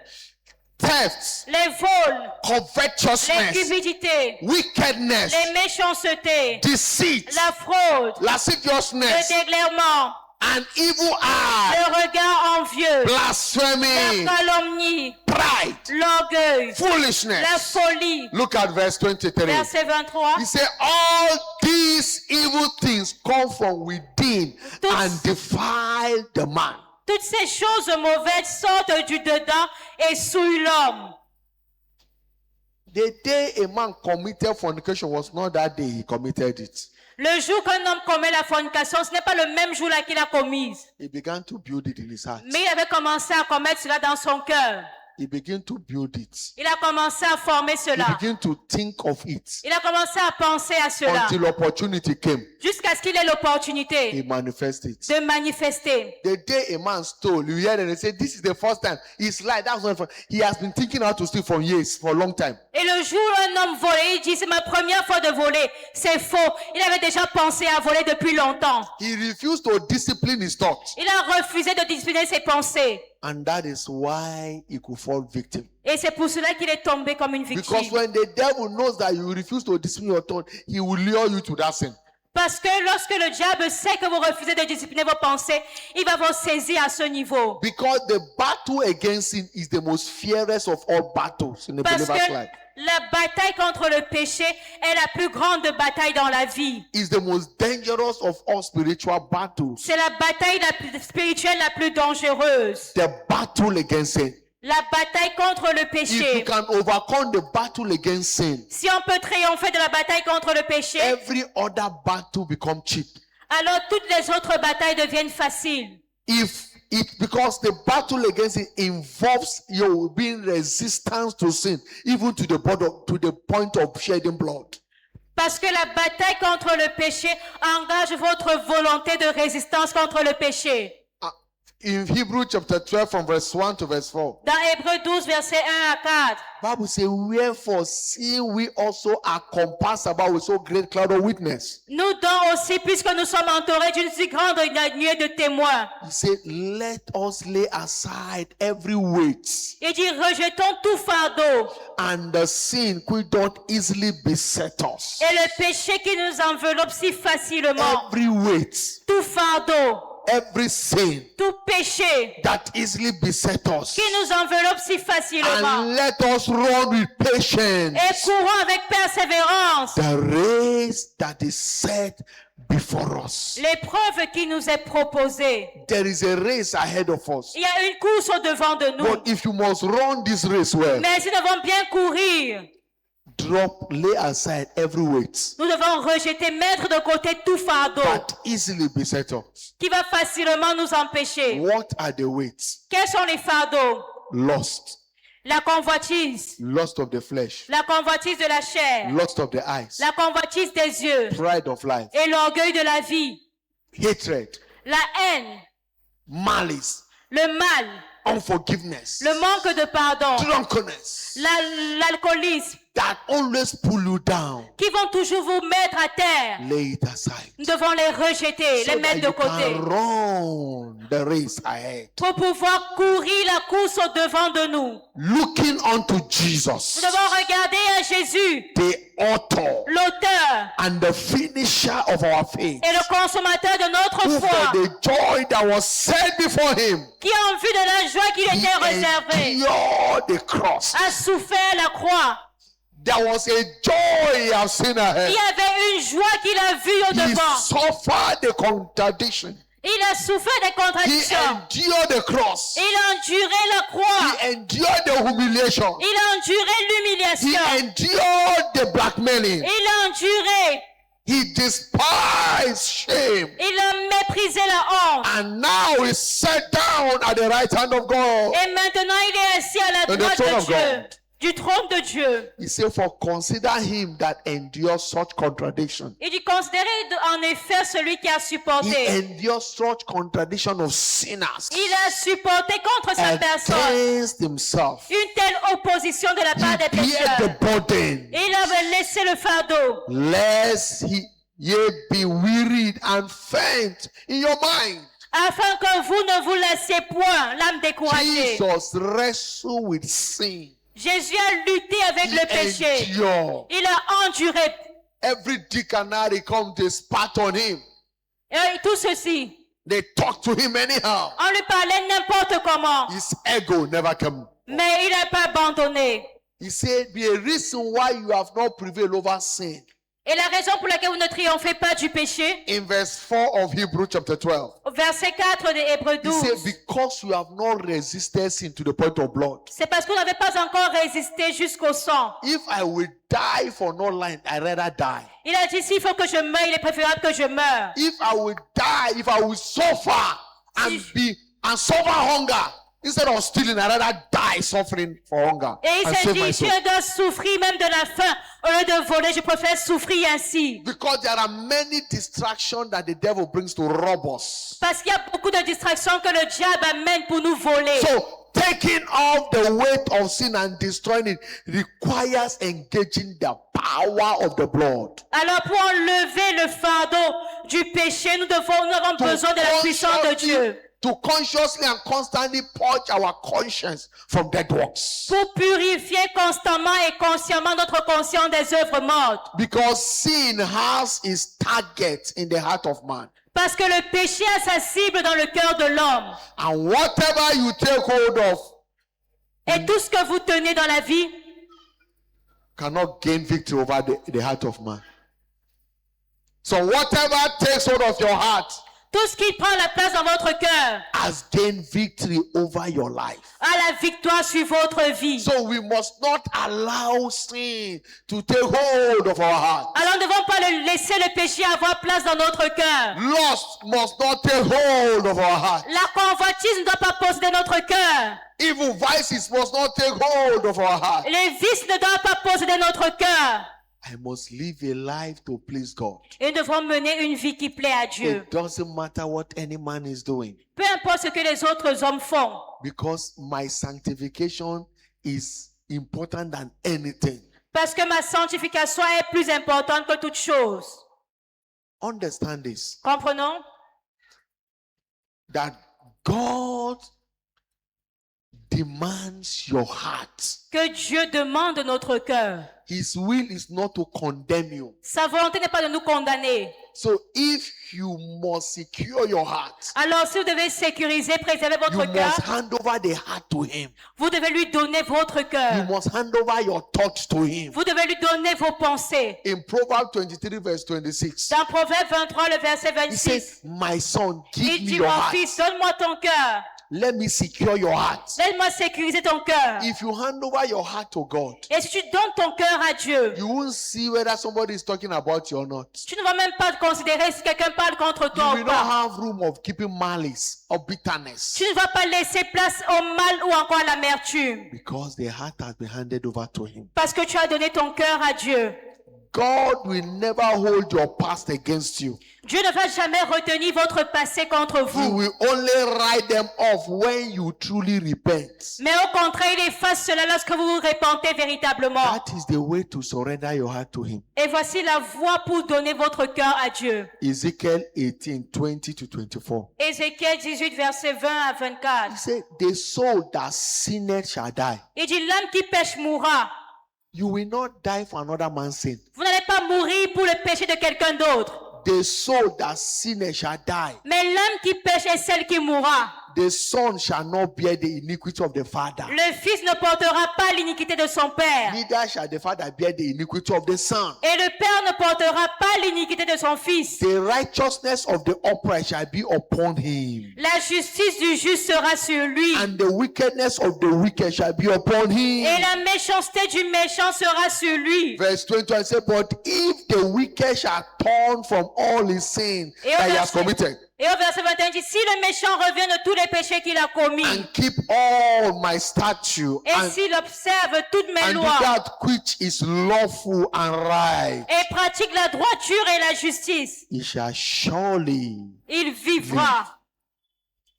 Thefts, Les vols, les covetousness, cupidités, wickedness, les méchancetés, deceit, la fraude, le lasciviousness, déglaiement, an evil eye, le regard envieux, blasphemy, la calomnie, pride, l'orgueil, la foolishness. folie. Look at verse 23. Verset 23. He said, all these evil things come from within Tous- and defile the man. Toutes ces choses mauvaises sortent du dedans et souillent l'homme. The day a man committed fornication was not that day he committed it. Le jour qu'un homme commet la fornication, ce n'est pas le même jour là qu'il a commise. He began to build it in his heart. Mais il avait commencé à commettre cela dans son cœur. He began to build it. Il a commencé à former He cela. began to think of it Il a commencé à penser à cela. until opportunity came. Jusqu'à ce qu'il ait l'opportunité He manifested it. de manifester. The day a man stole, you hear them and say, this is the first time. He's like, that's not fun. He has been thinking how to steal for years, for a long time. Et le jour où un homme volait, il dit, c'est ma première fois de voler. C'est faux. Il avait déjà pensé à voler depuis longtemps. He refused to discipline his thoughts. Il a refusé de discipliner ses pensées. And that is why he could fall victim. Et c'est pour cela qu'il est tombé comme une Because victime. when the devil knows that you refuse to discipline your thought, he will lure you to that sin. Parce que lorsque le diable sait que vous refusez de discipliner vos pensées, il va vous saisir à ce niveau. Because the battle against sin is the most fiercest of all battles in the Parce believer's que life. la bataille contre le péché est la plus grande bataille dans la vie. It's the most dangerous of all spiritual battles. C'est la bataille la plus spirituelle la plus dangereuse. The battle against sin. La bataille contre le If you péché. can overcome the battle against sin, Si on peut triompher de la bataille contre le péché, every other battle becomes cheap. alors toutes les autres batailles deviennent faciles. Because the battle against it involves you being resistant to sin, even to the point of shedding blood. Parce que la bataille contre le péché engage votre volonté de résistance contre le péché. In Hebrews chapter 12 from verse 1 to verse 4, Dans Hébreux 12, verset 1 à 4. Bible says, wherefore seeing we also are compassed about with so great cloud of witness. Nous donc aussi, puisque nous sommes entourés d'une si grande nuée de témoins. He said, let us lay aside every weight Il dit, rejetons tout fardeau and the sin which doth easily beset us. et le péché qui nous enveloppe si facilement. Every weight, Tout fardeau, every sin tout péché that easily beset us. qui nous enveloppe si facilement. And let us run with patience Et courons avec persévérance the race that is set before us. l'épreuve qui nous est proposée. There is a race ahead of us. Il y a une course au-devant de nous. But if you must run this race well, Mais si nous devons bien courir, lay aside every weight nous devons rejeter, mettre de côté tout fardeau that easily beset us. qui va facilement nous empêcher. What are the weights? Quels sont les fardeaux? Lust, La convoitise. lust of the flesh, La convoitise de la chair. lust of the eyes, La convoitise des yeux. pride of life, Et l'orgueil de la vie. hatred, La haine. malice, Le mal. unforgiveness, Le manque de pardon. drunkenness, L'alcoolisme. that always pull you down. Qui vont toujours vous mettre à terre. Lay it aside. Nous devons les rejeter, So les that mettre de you côté. can run the race ahead. Pour pouvoir courir la course au-devant de nous. Looking unto Jesus, Nous devons regarder à Jésus, the author l'auteur and the finisher of our faith, et le consommateur de notre who foi, for the joy that was set before him, qui en vue de la joie qui lui he était réservée, endured the cross. a souffert la croix. There was a joy he has seen ahead. Il y avait une joie qu'il a vue He au-devant. suffered the contradiction. Il a souffert des He contradictions. endured the cross. Il a enduré la croix. He endured the humiliation. Il a enduré He l'humiliation. endured the blackmailing. Il a enduré. He despised shame. Il a méprisé la honte. And now he's set down at the right hand of God. Et maintenant, il est assis à la On the droite throne de of Dieu. God. Du trône de Dieu. He said, for consider him that endures such contradiction. Il dit, considérez en effet celui qui a He supporté. endures such contradiction of sinners Il a supporté contre sa personne against himself. une telle opposition de la He part des bear the pécheurs. burden, Il avait laissé le fardeau. lest ye be wearied and faint in your mind. Afin que vous ne vous laissiez point l'âme découragée. Jesus wrestled with sin. Jésus a lutté avec le péché. He endured. Il a enduré. Every dick and harry come to spat on him. Et tout ceci, They talked to him anyhow. On lui parlait n'importe comment. His ego never came. Mais il n'a pas abandonné. He said, the reason why you have not prevailed over sin. Et la raison pour laquelle vous ne triomphez pas du péché, In verse 4 of Hebrews chapter 12. au verset 4 de Hébreux He said, 12, because you have not resisted sin to the point of blood. c'est parce que vous n'avez pas encore résisté jusqu'au sang. If I will die for no life, I'd rather die. Il a dit, s'il faut que je meure, il est préférable que je meure. If I will die, if I will suffer and suffer hunger, instead of stealing, I'd rather die suffering for hunger Et il and s'est save dit, my si soul. je dois souffrir même de la faim, au lieu de voler, je préfère souffrir ainsi. Because there are many distractions that the devil brings to rob us. Parce qu'il y a beaucoup de distractions que le diable amène pour nous voler. So, taking off the weight of sin and destroying it requires engaging the power of the blood. Alors pour enlever le fardeau du péché, nous avons besoin de la puissance de Dieu. To consciously and constantly purge our conscience from dead works. Pour purifier constamment et consciemment notre conscience des œuvres mortes. Because sin has its target in the heart of man. Parce que le péché a sa cible dans le cœur de l'homme. And whatever you take hold of Et tout ce que vous tenez dans la vie cannot gain victory over the heart of man. So whatever takes hold of your heart tout ce qui prend la place dans votre cœur has gained victory over your life. a la victoire sur votre vie. So we must not allow sin to take hold of our heart. Alors nous ne devons pas laisser le péché avoir place dans notre cœur. Lust must not take hold of our heart. La convoitise ne doit pas posséder notre cœur. Evil vices must not take hold of our heart. Les vices ne doivent pas posséder notre cœur. I must live a life to please God. Et nous devons mener une vie qui plaît à Dieu. It doesn't matter what any man is doing, Peu importe ce que les autres hommes font. because my sanctification is important than anything. Parce que ma sanctification est plus importante que toute chose. Understand this, Comprenons that God demands your heart. que Dieu demande notre cœur. His will is not to condemn you. Sa volonté n'est pas de nous condamner. So if you must secure your heart, Alors si vous devez sécuriser, préserver you votre cœur, must hand over the heart to him. vous devez lui donner votre You cœur. must hand over your thoughts to him. Vous devez lui donner vos pensées. In Proverbs 23 verse 26, Dans Proverbe 23, le verset he 26, says, my son, give il me dit, your mon heart. fils, donne-moi ton cœur. Let me secure your heart. Laisse-moi sécuriser ton cœur. If you hand over your heart to God, Et si tu donnes ton cœur à Dieu, you won't see whether somebody is talking about you or not. tu ne vas même pas considérer si quelqu'un parle contre You toi will ou not pas. have room of keeping malice or bitterness, Tu ne vas pas laisser place au mal ou encore à l'amertume. because the heart has been handed over to him. Parce que tu as donné ton cœur à Dieu. God will never hold your past against you. Dieu ne va jamais retenir votre passé contre He vous. will only write them off when you truly repent. Mais au contraire, il efface cela lorsque vous vous repentez véritablement. That is the way to surrender your heart to him. Et voici la voie pour donner votre cœur à Dieu. Ezekiel 18, 20 to 24. Ézéchiel 18, verset 20 à He 24. said, the soul that sinneth shall die. Il dit, l'homme qui pêche mourra. You will not die for another man's sin. Vous n'allez pas mourir pour le péché de quelqu'un d'autre. The soul that sinneth shall die. Mais l'homme qui pêche est celle qui mourra. The son shall not bear the iniquity of the father. Le fils ne portera pas l'iniquité de son père. Neither shall the father bear the iniquity of the son. Et le père ne portera pas l'iniquité de son fils. The righteousness of the upright shall be upon him, La justice du juste sera sur lui. and the wickedness of the wicked shall be upon him. Et la méchanceté du méchant sera sur lui. Verse 21 says, but if the wicked shall turn from all his sin Et au that he has verset- committed, Et au verset 21, il dit, si le méchant revient de tous les péchés qu'il a commis, and keep all my statutes, et and, s'il observe toutes mes and do lois, that which is lawful and right, et pratique la droiture et la justice, he shall surely, il vivra.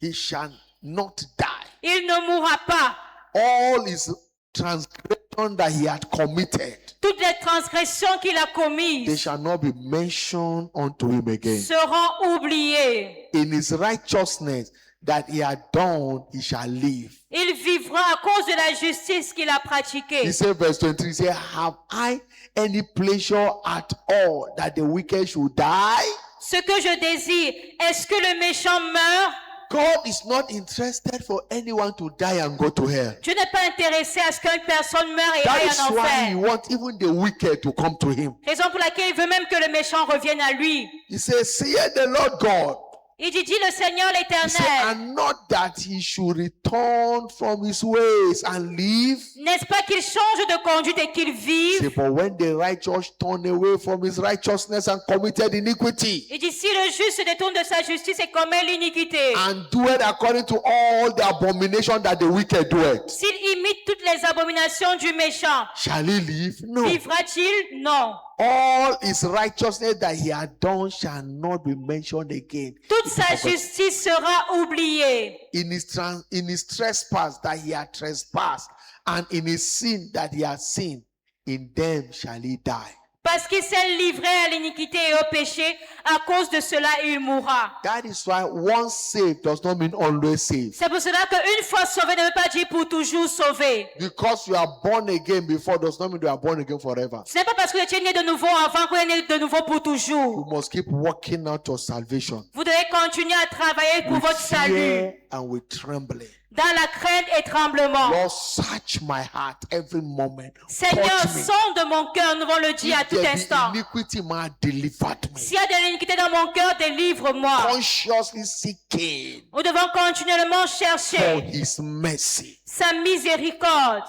he shall not die. Il ne mourra pas. All his transgression that he had committed, Toutes les transgressions qu'il a they commises shall not be mentioned unto him again. seront oubliées. In his righteousness that he had done, he shall live. Il vivra à cause de la justice qu'il a pratiquée. He said, verse 23, he said, have I any pleasure at all that the wicked should die? Ce que je désire, est-ce que le méchant meurt? God is not interested for anyone to die and go to hell. Dieu n'est pas intéressé à ce qu'une personne meure et That aille is en why he enfer. wants even the wicked to come to him. Raison pour laquelle il veut même que le méchant revienne à lui. He says, "See the Lord God." Il dit le Seigneur He said, l'Éternel. and not that he should return from his ways and live. N'est-ce pas qu'il change de conduite et qu'il Say, vive? but when the righteous turn away from his righteousness and committed iniquity, Il dit si le juste se détourne de sa justice et commet l'iniquité, and doeth according to all the abomination that the wicked doeth, s'il imite toutes les abominations du méchant, shall he live? No. vivra-t-il? Non. All his righteousness that he had done shall not be mentioned again. Toute sa justice sera oubliée. In his trespass that he had trespassed, and in his sin that he had sinned, in them shall he die. Parce qu'il s'est livré à l'iniquité et au péché, à cause de cela, il mourra. That is why once saved does not mean always saved. C'est pour cela qu'une fois sauvé ne veut pas dire pour toujours sauvé. Because you are born again before does not mean you are born again forever. Ce n'est pas parce que vous étiez né de nouveau avant que vous êtes né de nouveau pour You toujours. must keep working out your salvation Vous devez continuer à travailler pour with votre salut, fear and with trembling. dans la crainte et tremblement. Lord, search my heart every moment. Seigneur, Touch me. sonde mon cœur, nous devons le dire à If tout there instant. be iniquity, man, deliver me. S'il y a de l'iniquité dans mon cœur, délivre-moi. Consciously seeking Nous devons continuellement for chercher his mercy. sa miséricorde,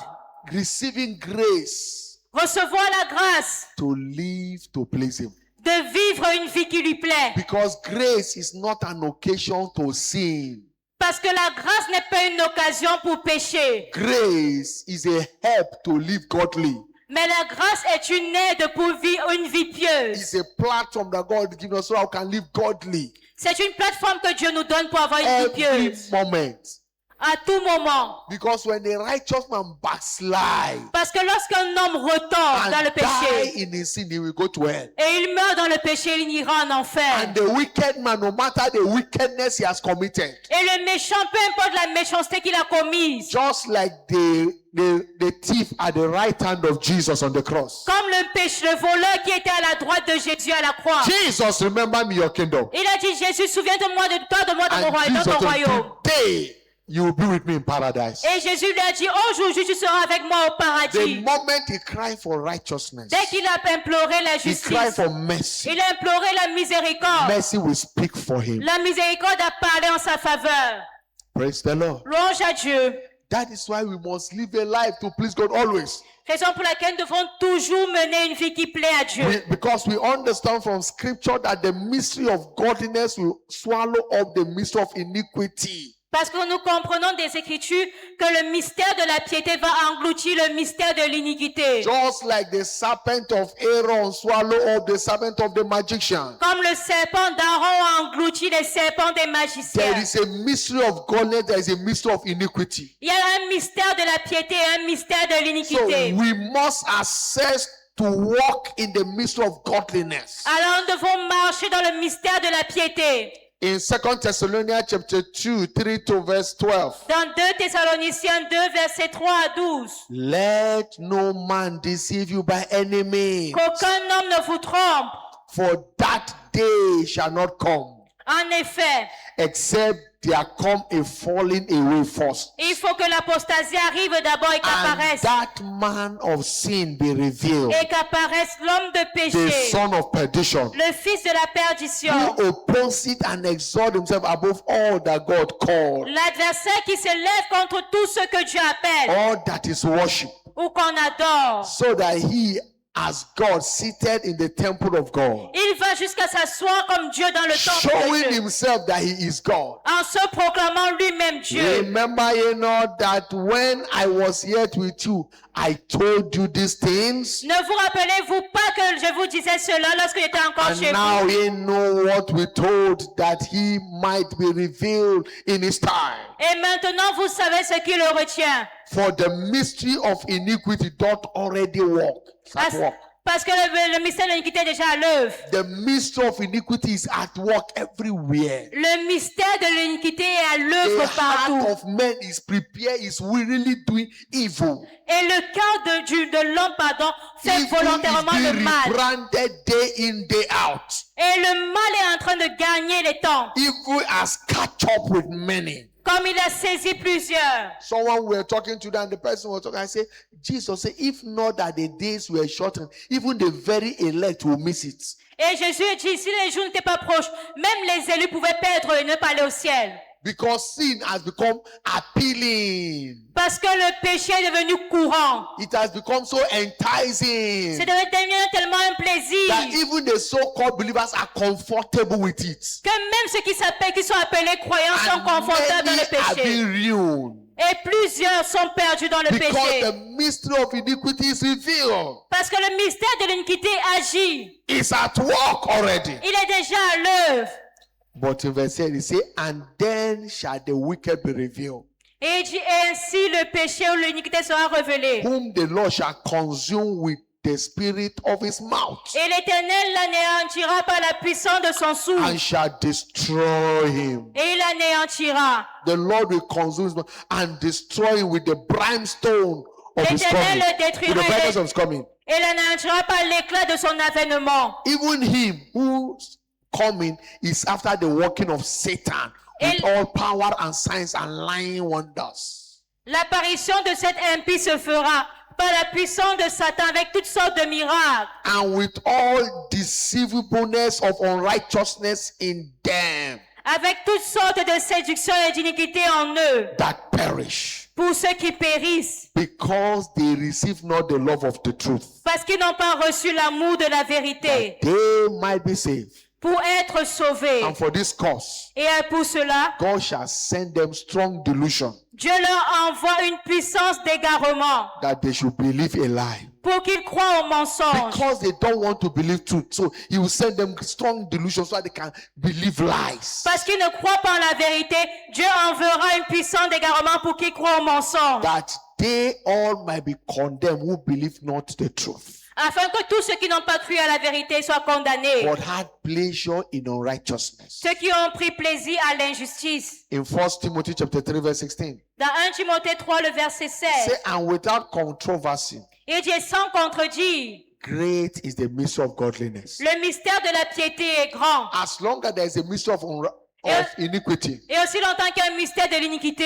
Receiving grace recevoir la grâce to live to please him. de vivre une vie qui lui plaît. Because grace is not an occasion to sin. Parce que la grâce n'est pas une occasion pour pécher, Grace is a help to live godly. mais la grâce est une aide pour vivre une vie pieuse. It's a platform that God gives us so I can live godly C'est une plateforme que Dieu nous donne pour avoir une vie every pieuse moment. à tout moment. Because when the righteous man backslide Parce que lorsqu'un homme retombe dans le and die péché in his sin, he will go to hell. et il meurt dans le péché, il ira en enfer. And the wicked man, no matter the wickedness he has committed, Et le méchant, peu importe la méchanceté qu'il a commise, just like the thief at the right hand of Jesus on the cross. comme le voleur qui était à la droite de Jésus à la croix. Jesus, remember me your kingdom. Il a dit, Jésus, souviens-toi de toi, de moi, dans And Jesus ton said, royaume. today you will be with me in paradise. Et Jésus lui a dit, aujourd'hui tu seras avec moi au The paradis. moment he cried for righteousness, Dès qu'il a imploré la he cried justice, for mercy. il a imploré la miséricorde. Mercy will speak for him. La miséricorde a parlé en sa faveur. Praise the Lord. Louange à Dieu. That is why we must live a life to please God always. Raison pour laquelle nous devons toujours mener une vie qui plaît à Dieu. Because we understand from scripture that the mystery of godliness will swallow up the mystery of iniquity. Parce que nous comprenons des Écritures que le mystère de la piété va engloutir le mystère de l'iniquité. Just like the serpent of Aaron swallow up the serpent of the magician. Comme le serpent d'Aaron a englouti les serpents des There magiciens. is a mystery of godliness, there is a mystery of iniquity. Il y a un mystère de la piété et un mystère de So l'iniquité. we must access to walk in the mystery of godliness. Alors nous devons marcher dans le mystère de la piété. In 2 Thessalonians chapter 2, 3 to verse 12. Dans 2 Thessaloniciens 2, versets 3 à 12. Let no man deceive you by any means, Qu'aucun homme ne vous trompe. for that day shall not come, En effet, except there come a falling away first, il faut que l'apostasie arrive d'abord et and qu'apparaisse. that man of sin be revealed, Et qu'apparaisse l'homme de the péché, son of perdition, le fils de la perdition. who opposes it and exalts himself above all that God called, L'adversaire qui se lève contre tout ce que Dieu appelle all that is worship, ou qu'on adore. so that he, as God, seated in the temple of God, Il va jusqu'à s'asseoir comme Dieu dans le temple de showing Dieu, himself that he is God. en se proclamant lui-même Dieu. Remember ye not that when I was yet with you, I told you these things? Ne vous rappelez-vous pas que je vous disais cela lorsque j'étais encore And chez now vous? ye know what we told, that he might be revealed in his time. Et maintenant vous savez ce qui le retient. For the mystery of iniquity doth already work. Parce que le mystère de l'iniquité est déjà à l'œuvre. The mystery of iniquity is at work everywhere. Le mystère de l'iniquité est à l'œuvre heart partout. of man is prepared, is really doing evil. Et le cœur de l'homme, fait Evil volontairement is le being mal. rebranded day in, day out. Et le mal est en train de gagner les temps. Evil has catch up with many. Comme il a saisi plusieurs. Someone we were talking to, and the person was talking. I said, Jesus said, if not that the days were shortened, even the very elect will miss it. Et Jésus a dit, si les jours n'étaient pas proches, même les élus pouvaient perdre et ne pas aller au ciel. Because sin has become appealing. Parce que le péché est devenu courant. It has become so enticing C'est devenu tellement un plaisir that even the so-called believers are comfortable with it. que même ceux qui sont appelés croyants sont And confortables dans many le are péché. being ruined Et plusieurs sont perdus dans le because péché. the mystery of iniquity is revealed. Parce que le mystère de l'iniquité agit. It's at work already. Il est déjà à l'œuvre. But in verse 8, it says, and then shall the wicked be revealed, Et il dit, ainsi le péché ou l'iniquité sera révélé. whom the Lord shall consume with the spirit of his mouth, Et l'Éternel l'anéantira par la puissance de son souffle. and shall destroy him. Et il l'anéantira. The Lord will consume his mouth and destroy him with the brimstone of his L'Éternel coming. le With the détruira brightness of his coming. et l'anéantira par l'éclat de son avènement. Even him whose coming is after the working of Satan with El- all power and signs and lying wonders. L'apparition de cet impie se fera par la puissance de Satan avec toutes sortes de miracles. And with all deceivableness of unrighteousness in them Avec toutes sortes de séductions et d'iniquités en eux. that perish, Pour ceux qui périssent. because they receive not the love of the truth, Parce qu'ils n'ont pas reçu l'amour de la vérité. they might be saved. Pour être sauvés. And for this cause, Et pour cela, God shall send them strong delusion Dieu leur envoie une puissance d'égarement. that they should believe a lie. Pour qu'ils croient au mensonge. Because they don't want to believe truth. So he will send them strong delusion so that they can believe lies. Parce qu'ils ne croient pas en la vérité, Dieu enverra une puissance d'égarement pour qu'ils croient au mensonge. That they all might be condemned who believe not the truth, Afin que tous ceux qui n'ont pas cru à la vérité soient condamnés. but had pleasure in unrighteousness. Ceux qui ont pris plaisir à l'injustice. In 1 Timothy chapter 3 verse 16. Dans 1 Timothée 3, le verset 16. Say, and without controversy, Il dit sans contredire. great is the mystery of godliness. Le mystère de la piété est grand. As long as there is a mystery of iniquity, Et aussi longtemps qu'il y a un mystère de l'iniquité,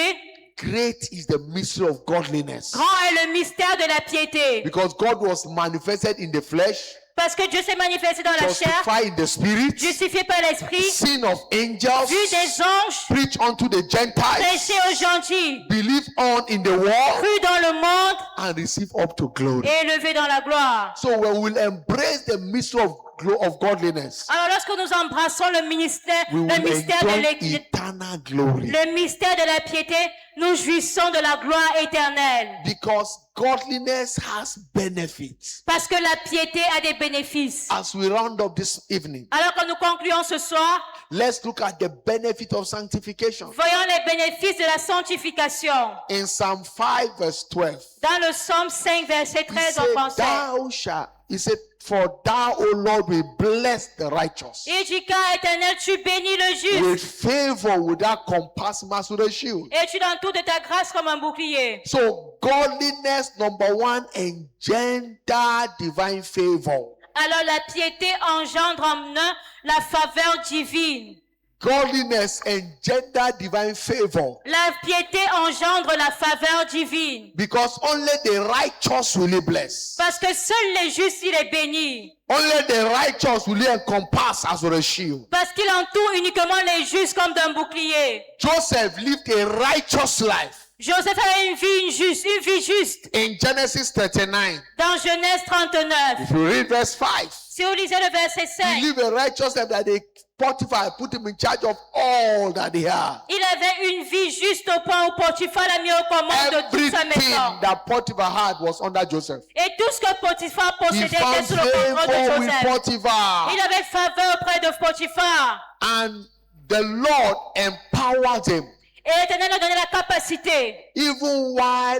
great is the mystery of godliness. grand est le mystère de la piété. Because God was manifested in the flesh, Parce que Dieu s'est manifesté dans la chair, justified in the spirit, justifié par l'esprit, seen of angels, vu des anges, preach unto the Gentiles, prêché aux gentils, believe on in the world, cru dans le monde and receive up to glory. et élevé dans la gloire. So when we will embrace the mystery of godliness, Alors lorsque nous embrassons le mystère we will de enjoy l'équité, eternal glory. le mystère de la piété, nous jouissons de la gloire éternelle. Because godliness has benefits. Parce que la piété a des bénéfices. As we round up this evening, Alors que nous concluons ce soir, let's look at the benefit of sanctification. voyons les bénéfices de la sanctification. In Psalm 5 verse 12, Dans le psaume 5, verset he 13 en said, français. thou shalt, he said, for thou, O Lord, will bless the righteous Il dit, car éternel, tu bénis le juste. with favor, without compassing as with a shield. Et tu donnes tout de ta grâce comme un bouclier. So godliness, number one, engender divine favor. Alors la piété engendre en un la faveur divine. Godliness engender divine favor. La piété engendre la faveur divine. Because only the righteous will he bless. Parce que seuls les justes, il est béni. Only the righteous will he encompass as with a shield. Parce qu'il entoure uniquement les justes comme d'un bouclier. Joseph lived a righteous life. Joseph avait une vie juste. In Genesis 39, Dans Genèse 39. if you read verse 5, Si vous lisez le verset he 5, lived a righteous life that they Potiphar put him in charge of all that he had. il avait une vie juste au point où Potiphar l'a mis au commande de toute sa Everything maison. that Potiphar had was under Joseph. Et tout ce que Potiphar He possédait found était sous le contrôle de favor with Joseph. Potiphar. Il avait faveur auprès de Potiphar. And the Lord empowered him Et l'Éternel a donné la capacité. even while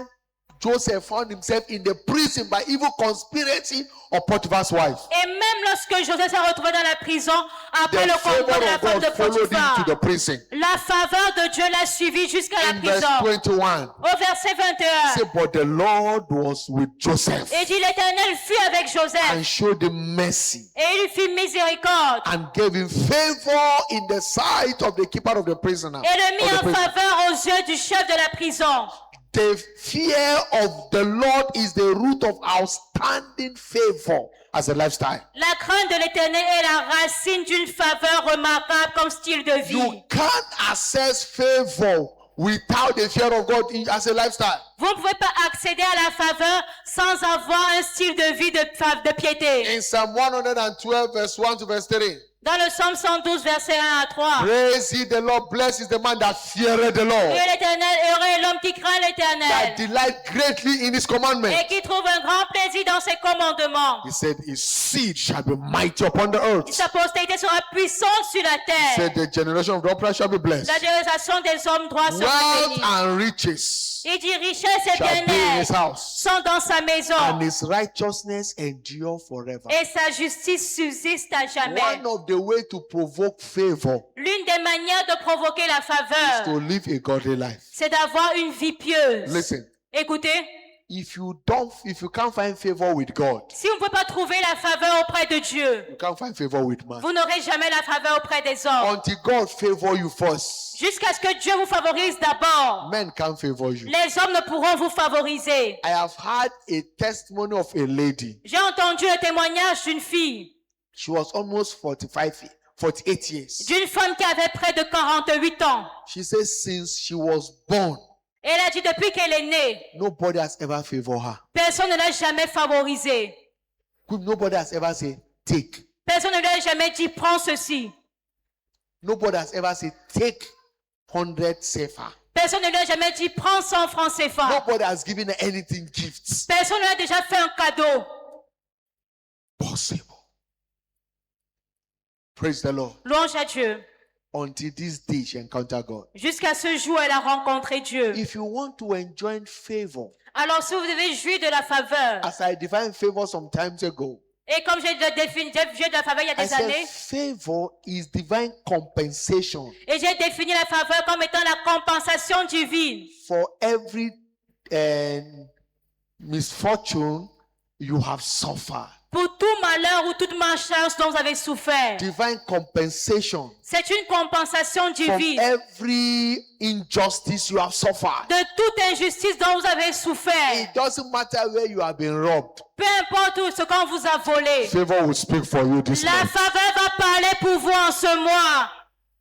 Joseph found himself in the prison by evil conspiracy of Potiphar's wife. Et même lorsque Joseph s'est retrouvé dans la prison, The après le favor complot de la of femme de God followed him Potiphar, to the prison. la faveur de Dieu l'a suivi jusqu'à la In verse prison. 21, Au verset 21, say, but the Lord was with Joseph il dit l'Éternel fut avec and Joseph showed him mercy et il lui fit miséricorde and gave him favor in the sight of the keeper of the prisoner. et le mit of the en prison. faveur aux yeux du chef de la prison. The fear of the Lord is the root of outstanding favor as a lifestyle. La crainte de l'Éternel est la racine d'une faveur remarquable comme style de vie. You can't access favor without the fear of God as a lifestyle. Vous ne pouvez pas accéder à la faveur sans avoir un style de vie de piété. In Psalm 112, verse 1 to verse 3. Dans le psaume 112, verset 1 à 3. Praise ye the Lord, blessed is the man that feareth the Lord, Et l'Éternel, heureux est l'homme qui craint that l'Éternel delight greatly in his commandments. et qui trouve un grand plaisir dans ses commandements. He said, his seed shall be mighty upon the earth. Sa postérité sera puissante sur la He terre. said, the generation of the upright shall be blessed. La génération des hommes droits sera Wealth bénie. and riches Il dit richesse et shall be in his bien-être house, sont dans sa maison and his righteousness endure forever. et sa justice subsiste à jamais. One of the way to provoke favor L'une des manières de provoquer la is to faveur, live a godly life. c'est d'avoir une vie pieuse. Listen, Écoutez, if you can't find favor with God, si vous ne pouvez pas trouver la faveur auprès de Dieu, you can't find favor with man. vous n'aurez jamais la faveur auprès des hommes. Until God favor you first, Jusqu'à ce que Dieu vous favorise d'abord, men can't favor you. les hommes ne pourront vous favoriser. I have had a testimony of a lady. J'ai entendu le témoignage d'une fille, She was almost 48 years. d'une femme qui avait près de 48 ans. She says since she was born, Elle a dit depuis qu'elle est née, nobody has ever favored her. personne ne l'a jamais favorisée. Nobody has ever said, take. Personne ne lui a jamais dit prends ceci. Nobody has ever said, take 100 sefer. Personne ne lui a jamais dit prends 100 francs CFA. Nobody has given her anything gifts. Personne ne lui a déjà fait un cadeau. Possible. Praise the Lord. Louange à Dieu. Until this day she encountered God. Jusqu'à ce jour, elle a rencontré Dieu. If you want to enjoy favor, Alors si vous devez jouir de la faveur, as I defined favor some times ago, et comme j'ai défini de la faveur il y a I des said années, favor is divine compensation et j'ai défini la faveur comme étant la compensation divine for every misfortune you have suffered. pour tout malheur ou toute malchance dont vous avez souffert. Divine compensation C'est une compensation from divine every injustice you have suffered. de toute injustice dont vous avez souffert. It doesn't matter where you have been robbed. Peu importe où ce qu'on vous a volé, Favor will speak for you this la month. faveur va parler pour vous en ce mois.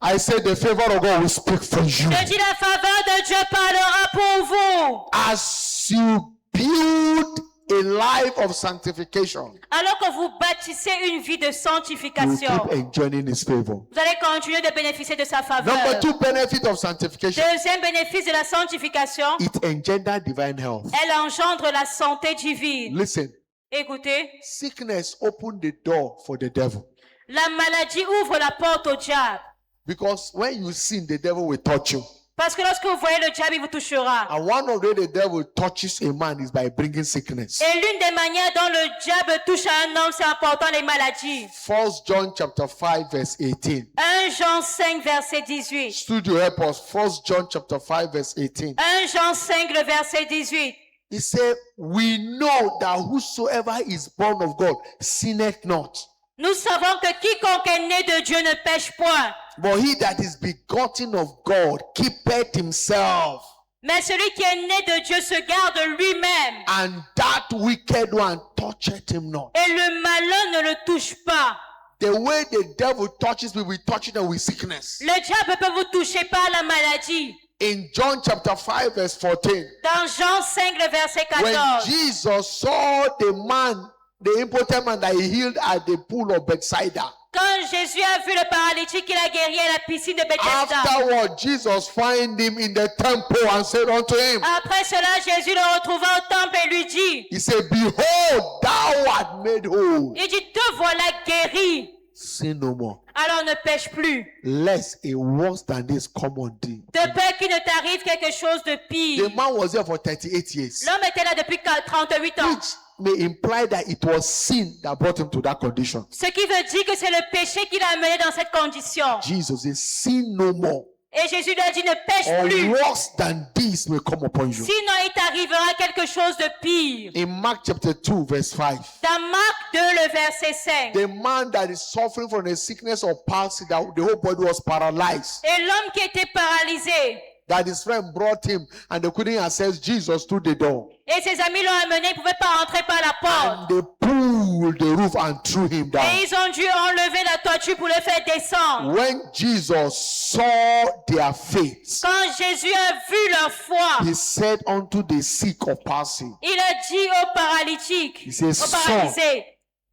I said the favor of God will speak for you. Je dis la faveur de Dieu parlera pour vous. As you build a life of sanctification, Alors que vous bâtissez une vie de you will sanctification, keep enjoying His favor. vous allez continuer de bénéficier de sa faveur. Number 2 benefit of sanctification, Deuxième bénéfice de la sanctification, it engenders divine health. elle engendre la santé divine. Listen, Écoutez, sickness opened the door for the devil. la maladie ouvre la porte au diable. Because when you sin, the devil will touch you. Parce que lorsque vous voyez le diable, il vous touchera. And one of the devil touches a man is by bringing sickness. Et l'une des manières dont le diable touche à un homme, c'est en portant les maladies. 1 John chapter 5 verse 18. 1 Jean 5, verset 18. Studio help us. 1 John chapter 5 verse 18. 1 Jean 5, le verset 18. He said, we know that whosoever is born of God sinneth not. Nous savons que quiconque est né de Dieu ne pêche point. But he that is begotten of God keepeth himself. Mais celui qui est né de Dieu se garde lui-même. And that wicked one toucheth him not. Et le malin ne le touche pas. The way the devil touches me, we touch them with sickness. Le diable peut vous toucher par la maladie. In John chapter 5 verse 14, Dans Jean 5, le verset when 14. Jesus saw the impotent man that he healed at the pool of Bethsaida, Quand Jésus a vu le paralytique qu'il a guéri à la piscine de Bethesda. afterward Jesus found him in the temple and said unto him, Après cela, Jésus le retrouva au temple et lui dit, he said, behold, thou art made whole. il dit, te voilà guéri. sin no more, alors ne pêche plus. lest a worse than this come on thee. De peur qu'il ne t'arrive quelque chose de pire. The man was there for 38 years, L'homme était là depuis 38 ans. which may imply that it was sin that brought him to that condition. Ce qui veut dire que c'est le péché qui l'a amené dans cette condition. Jesus says, sin no more, Et Jésus lui a dit, ne pêche or plus. worse than this may come upon you. Sinon, il t'arrivera quelque chose de pire. In Mark chapter 2, verse 5, Dans Marc 2, le verset 5. the man that is suffering from a sickness of palsy, that the whole body was paralyzed, Et l'homme qui était paralysé, that his friend brought him and they couldn't access Jesus through the door. et ses amis l'ont amené, il ne pouvait pas entrer par la porte. And they pulled the roof and threw him down. Et ils ont dû enlever la toiture pour le faire descendre. When Jesus saw their faith, Quand Jésus a vu leur foi, he said unto the sick of palsy, il a dit au paralytique, He says, au paralysé,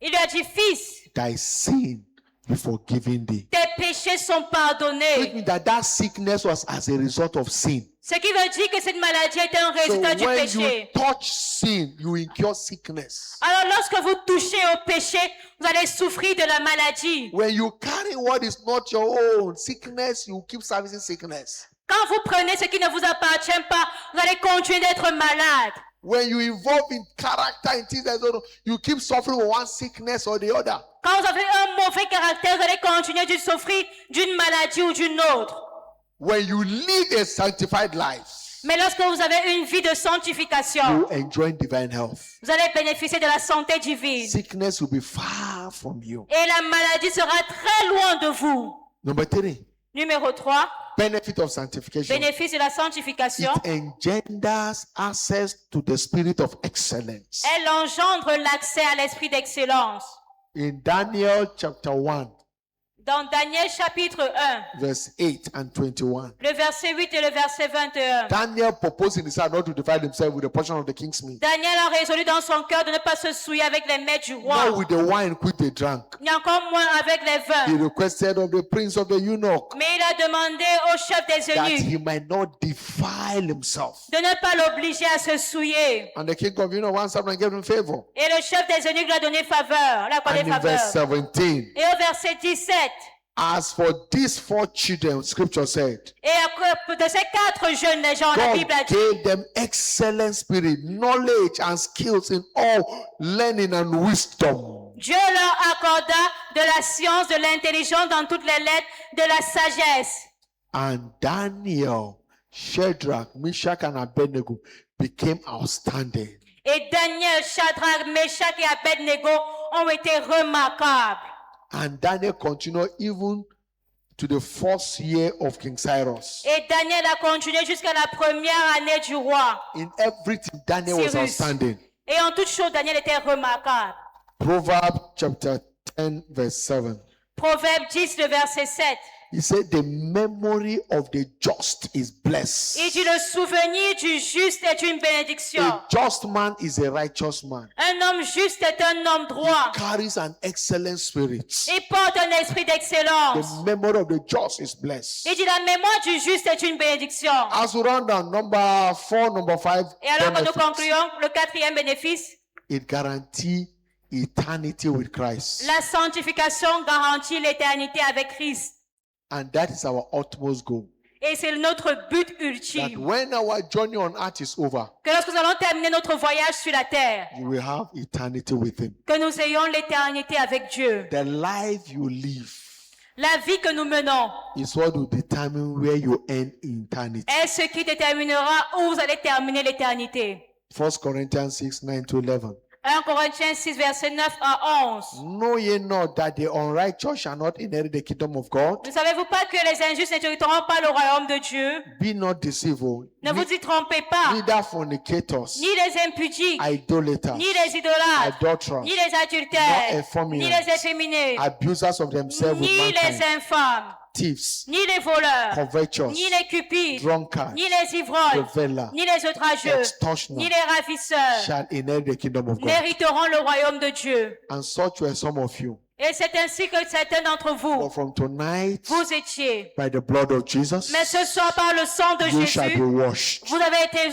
il lui a dit, fils, thy sin be forgiven thee. tes péchés sont It pardonnés. means that sickness was as a result of sin. Ce qui veut dire que cette maladie est un So résultat du when péché. you touch sin, you incur sickness. Alors lorsque vous touchez au péché, vous allez souffrir de la maladie. When you carry what is not your own, sickness, you keep servicing sickness. Quand vous prenez ce qui ne vous appartient pas, vous allez continuer d'être malade. When you involve in character and things like that, you keep suffering with one sickness or the other. Quand vous avez un mauvais caractère, vous allez continuer de souffrir d'une maladie ou d'une autre. When you live a sanctified life, Mais lorsque vous avez une vie de sanctification, you enjoy divine health. vous allez bénéficier de la santé divine. Sickness will be far from you. Et la maladie sera très loin de vous. Number 3, Numéro 3, benefit of sanctification. bénéfice de la sanctification. It engenders access to the spirit of excellence. Elle engendre l'accès à l'esprit d'excellence. In Daniel chapter 1, Dans Daniel chapitre 1, verse 8 and 21, le verset 8 et le verset 21. Daniel proposed in his heart not to divide himself with a portion of the king's meat, Daniel a résolu dans son cœur de ne pas se souiller avec les mets du roi, nor with the wine which they drank. ni encore moins avec les He vins. requested of the prince of the eunuch Mais il a demandé au chef des that eunuques he might not defile himself. de ne pas l'obliger à se souiller. And the king of eunuch answered and gave him favor. Et le chef des eunuques lui a donné faveur, lui a accordé And in verse faveur. 17, Et au verset 17, as for these 4 children, scripture said, et à cause de ces 4 jeunes, les gens, la God Bible a dit, gave them excellent spirit, knowledge and skills in all learning and wisdom. Dieu leur accorda de la science, de l'intelligence dans toutes les lettres, de la sagesse. And Daniel, Shadrach, Meshach, and Abednego became outstanding. Et Daniel, Shadrach, Meshach et Abednego ont été remarquables. And Daniel continued even to the 4th year of King Cyrus. Et Daniel a continué jusqu'à la première année du roi. In everything, Daniel was Cyrus. outstanding. Et en toute chose, Daniel était remarquable. Proverbs chapter 10, verse 7. Proverbe 10, le verset 7. He said, the memory of the just is blessed. Il dit, le souvenir du juste est une bénédiction. A just man is a righteous man. Un homme juste est un homme droit. Carries an excellent spirit. Il porte un esprit d'excellence. The memory of the just is blessed. Il dit, la mémoire du juste est une bénédiction. As we run down number 4, number 5, Et alors que nous benefits, concluons, le 4e bénéfice, it guarantees eternity with Christ. la sanctification garantit l'éternité avec Christ. And that is our utmost goal. Et c'est notre but That ultime. when our journey on earth is over, Que lorsque nous allons terminer notre voyage sur la terre, you will have eternity with Him. que nous ayons l'éternité avec Dieu. The life you live La vie que nous menons is what will determine where you end in eternity. est ce qui déterminera où vous allez terminer l'éternité. 1 Corinthians 6, 9 to 11. 1 Corinthiens 6, verset 9 à 11. Know ye not that the unrighteous shall not inherit the kingdom of God? Ne savez-vous pas que les injustes n'hériteront pas le royaume de Dieu? Be not deceived, Ne vous y trompez pas. neither fornicators, Ni les impudiques, idolaters, ni les idolâtres, adulterers, ni les adultères, nor effeminate, ni les efféminés, abusers of themselves with ni les mankind, infâmes, thieves, ni les voleurs, covetous, ni les cupides, drunkards, ni les ivrognes, revelers, ni les outrageux, ni extortioners les ravisseurs shall inherit the kingdom of God. n'hériteront le royaume de Dieu. And such were some of you. Et c'est ainsi que certains d'entre But vous, from tonight, vous étiez. by the blood of Jesus, Mais ce soir, par le sang de you shall be Jésus, washed. vous serez You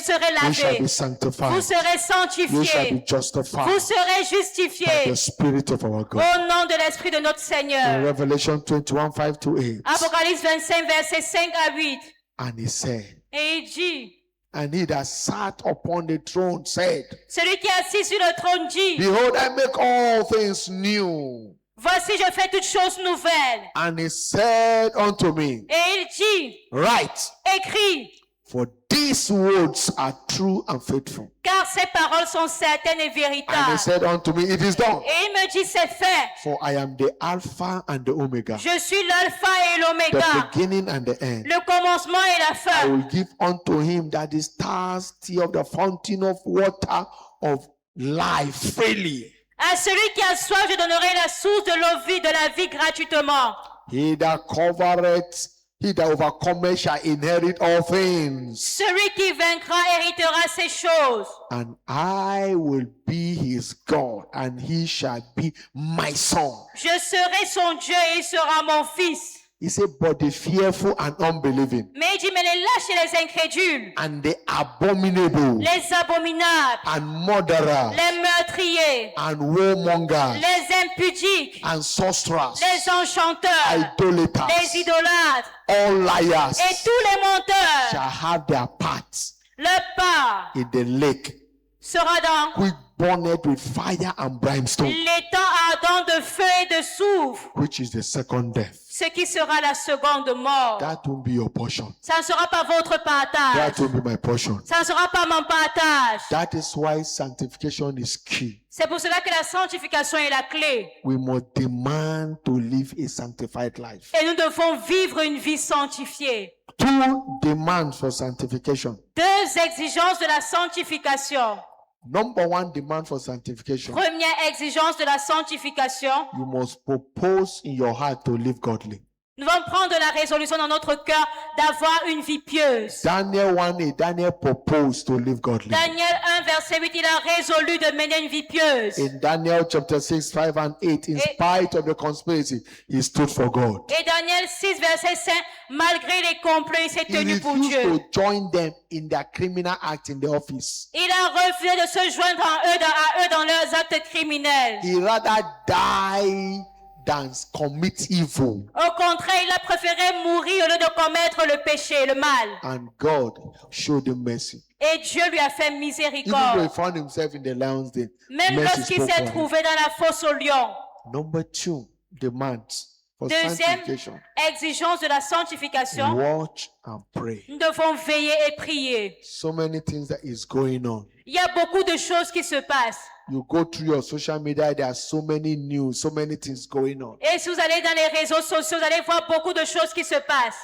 shall lavés. be sanctified. Vous serez You shall sanctifiés. be justified Vous serez by justifiés. the Spirit of our God. Au nom de l'Esprit de notre In Seigneur. Revelation 21, 5 to 8. Apocalypse 25, versets 5 à 8. And he said, Et il dit, and he that sat upon the throne said, celui qui est assis sur le trône dit, behold, I make all things new. voici je fais toutes choses nouvelles. And he said unto me, Et il dit, write, écris, for these words are true and faithful. car ces paroles sont certaines et And he véritables. said unto me, it is done. Et il me dit, c'est fait. For I am the Alpha and the Omega, Je suis l'alpha et the l'oméga, beginning and the end. le commencement et la I fin. will give unto him that is thirsty of the fountain of water of life freely. À celui qui a soif, je donnerai la source de l'eau vie, de la vie gratuitement. He that covereth, he that overcometh shall inherit all things. Celui qui vaincra héritera ces choses. And I will be his God, and he shall be my son. Je serai son Dieu et il sera mon fils. He said, but the fearful and unbelieving, Mais il dit, mais les lâches et les incrédules, and the abominable, les abominables, and murderers, les meurtriers, and warmongers, les impudiques, and sorcerers, les enchanteurs, idolaters, les idolâtres all liars, et tous les menteurs, shall have their parts leur part in the lake sera dans which burneth with fire and brimstone, l'étang ardent de feu et de soufre, which is the second death. ce qui sera la seconde mort. That won't be your portion. Ça ne sera pas votre partage. That won't be my portion. Ça ne sera pas mon partage. That is why sanctification is key. C'est pour cela que la sanctification est la clé. We must demand to live a sanctified life. Et nous devons vivre une vie sanctifiée. Two demands for sanctification. Deux exigences de la sanctification. Number one demand for sanctification. Première exigence de la sanctification, You must propose in your heart to live godly. nous devons prendre la résolution dans notre cœur d'avoir une vie pieuse. Daniel 1:8, Daniel proposed to live godly. Daniel 1, verset 8, il a résolu de mener une vie pieuse. In Daniel chapter 6, 5 and 8, in spite of the conspiracy, he stood for God. Et Daniel 6, verset 5, malgré les complots, il s'est He tenu pour refused Dieu. to join them in their criminal act in the office. Il a refusé de se joindre à eux dans leurs actes criminels. He rather die than commit evil. Au contraire, il a préféré mourir au lieu de commettre le péché, le mal. And God showed him mercy. Et Dieu lui a fait Even though he miséricorde. found himself in the lion's den, Même mercy lorsqu'il spoke s'est for him. trouvé dans la fosse au lion. Number two, demands for Deuxième sanctification. exigence de la sanctification, Watch and pray. nous devons veiller et prier. So many things that is going on. Il y a beaucoup de choses qui se passent. You go through your social media, there are so many news, so many things going on. Et si vous allez dans les réseaux sociaux, vous allez voir beaucoup de choses qui se passent.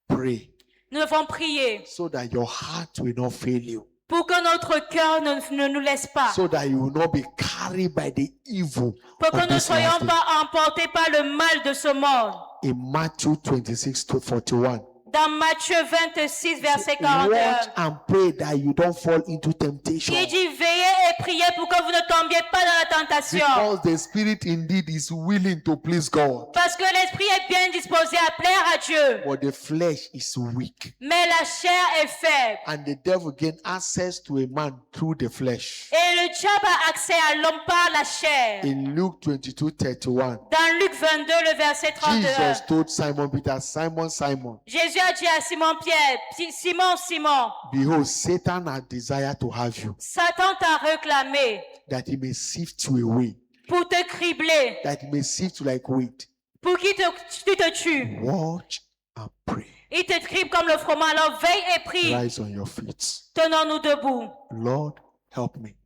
Pray Nous devons prier so that your heart will not fail you, pour que notre cœur ne nous laisse pas. so that you will not be carried by the evil Pour que of nous ne this soyons life. pas emportés par le mal de ce monde. In Matthew 26 to 41, Dans Matthieu 26, verset 41. watch and pray that you don't fall into temptation, Il dit veillez et priez pour que vous ne tombiez pas dans la tentation. because the spirit indeed is willing to please God, Parce que l'esprit est bien disposé à plaire à Dieu. but the flesh is weak. Mais la chair est faible. And the devil gain access to a man through the flesh. Et le diable a accès à l'homme par la chair. In Luke 22:31, Dans Luc 22, le verset 31. Jesus told Simon Peter, Simon, Simon, Jésus a dit à Simon-Pierre, Simon, Simon, behold, Satan has desired to have you, Satan t'a réclamé that he may sift you away, pour te cribler, that he may sift you like wheat. pour qu'il tu te tue. Watch and pray. Il te crible comme le froment. Alors veille et prie. Rise on your feet. Tenons-nous debout. Lord, help me.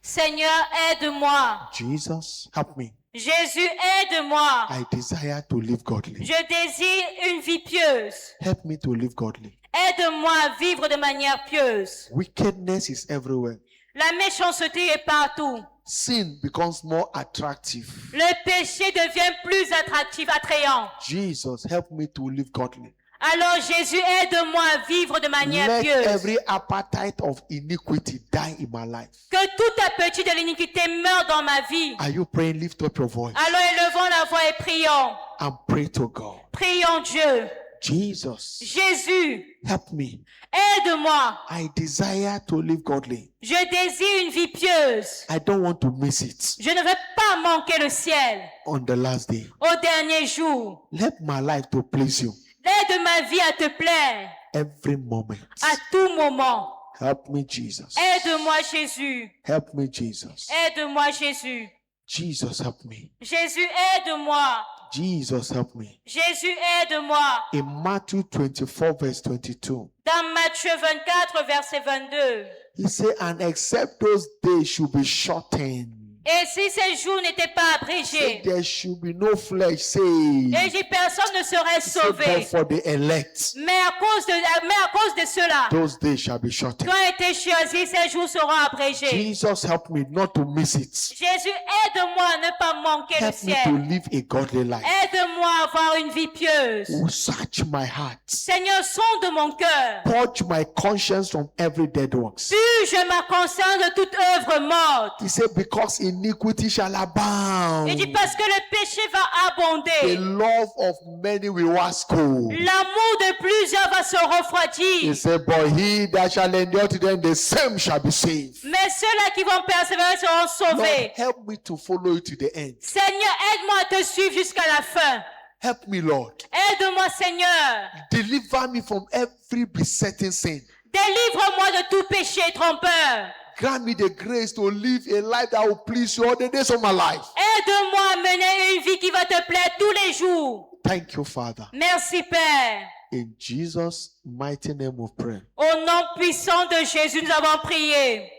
Seigneur, aide-moi. Jesus, help me. Jésus, aide-moi. I desire to live godly. Je désire une vie pieuse. Help me to live godly. Aide-moi à vivre de manière pieuse. Wickedness is everywhere. La méchanceté est partout. Sin becomes more attractive. Le péché devient plus attractif, attrayant. Jesus, help me to live godly. Alors Jésus, aide-moi à vivre de manière Let pieuse. every appetite of iniquity die in my life. Que tout appétit de l'iniquité meure dans ma vie. Are you praying? Lift up your voice Alors élevons la voix et prions. and pray to God. Prions Dieu. Jesus, Jésus, help me. aide-moi. I desire to live godly. Je désire une vie pieuse. I don't want to miss it Je ne veux pas manquer le ciel on the last day. au dernier jour. Let my life to please you Aide ma vie à te plaire every moment. à tout moment. Help me, Jesus. Aide-moi Jésus. Help me, Jesus. Aide-moi Jésus. Jesus, help me. Jésus, aide-moi. Jesus, help me. Jésus, aide-moi. In Matthew 24, verse 22, Dans Matthieu 24, verset 22. he said, and except those days should be shortened, Et si ces jours n'étaient pas abrégés, there should be no flesh saved, et si personne ne serait but sauvé, for the elect, mais à cause de cela, those days shall be shortened. quand été choisi, ces jours seront abrégés. Jesus, help me not to miss it. Jésus, aide-moi à ne pas manquer le Help me to ciel. live a godly life. Aide-moi à avoir une vie pieuse. Oh, search my heart. Seigneur, sonde mon cœur. Purge my conscience from every dead works. Purge ma conscience de toute œuvre morte. He said, because iniquity shall abound, Il dit parce que le péché va the abonder. love of many will wax cold. L'amour de plusieurs va se He refroidir. said, but he that shall endure to them, the same shall be saved. Mais ceux-là qui vont persévérer seront sauvés. Lord, help me to follow you to the end. Seigneur, aide-moi à te suivre jusqu'à la fin. Help me, Lord. Aide-moi, Seigneur. Deliver me from every besetting sin. Délivre-moi de tout péché trompeur. Grant me the grace to live a life that will please you all the days of my life. Aide-moi à mener une vie qui va te plaire tous les jours. Thank you, Father. Merci, Père. In Jesus' mighty name we pray. Au nom puissant de Jésus, nous avons prié.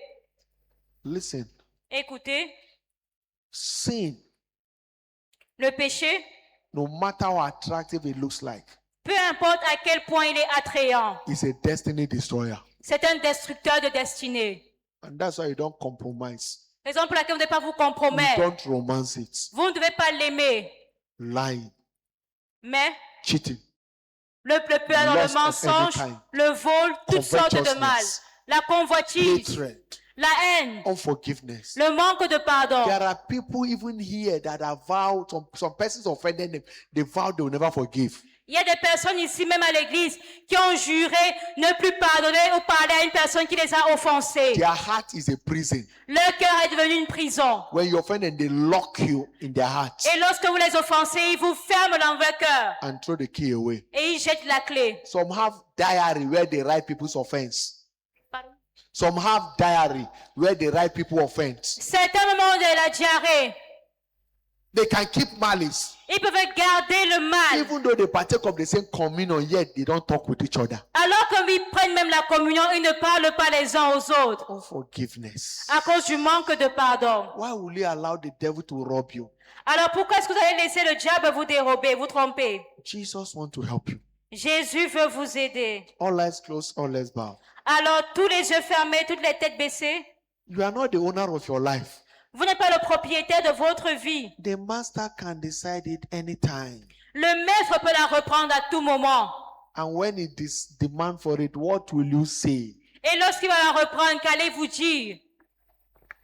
Listen, Écoutez, sin, le péché, no matter how attractive it looks like, peu importe à quel point il est attrayant, is a destiny destroyer. c'est un destructeur de destinée. And that's why you don't compromise. Raison pour laquelle vous ne devez pas vous You compromettre. don't romance it. Vous ne devez pas l'aimer. Lying, Mais cheating, le peur dans le Lust of mensonge, any kind. le vol, toutes sortes de mal, Covetousness. la convoitise, hatred, la haine, unforgiveness. le manque de pardon. There are people even here that have vowed, some persons offended them, they vowed they will never forgive. Il y a des personnes ici, même à l'église, qui ont juré ne plus pardonner ou parler à une personne qui les a offensés. Their heart is a prison. Leur cœur est devenu une prison. When you offend them, they lock you in their heart Et lorsque vous les offensez, ils vous ferment dans votre cœur and throw the key away. et ils jettent la clé. Some have diary where they write people's offense. Some have diary where they write people offense. Certains moments de la diarrhée, They can keep malice. ils peuvent garder le mal. Even though they partake of the same communion, yet they don't talk with each other. Alors qu'ils prennent même la communion, ils ne parlent pas les uns aux autres Unforgiveness. à cause du manque de pardon. Why will you allow the devil to rob you? Alors pourquoi est-ce que vous allez laisser le diable vous dérober, vous tromper? Jesus wants to help you. Jésus veut vous aider. All eyes closed, all eyes bowed. Alors tous les yeux fermés, toutes les têtes baissées. You are not the owner of your life. Vous n'êtes pas le propriétaire de votre vie. The master can decide it anytime. Le maître peut la reprendre à tout moment. And when it is demand for it, what will you say? Et lorsqu'il va la reprendre, qu'allez-vous dire?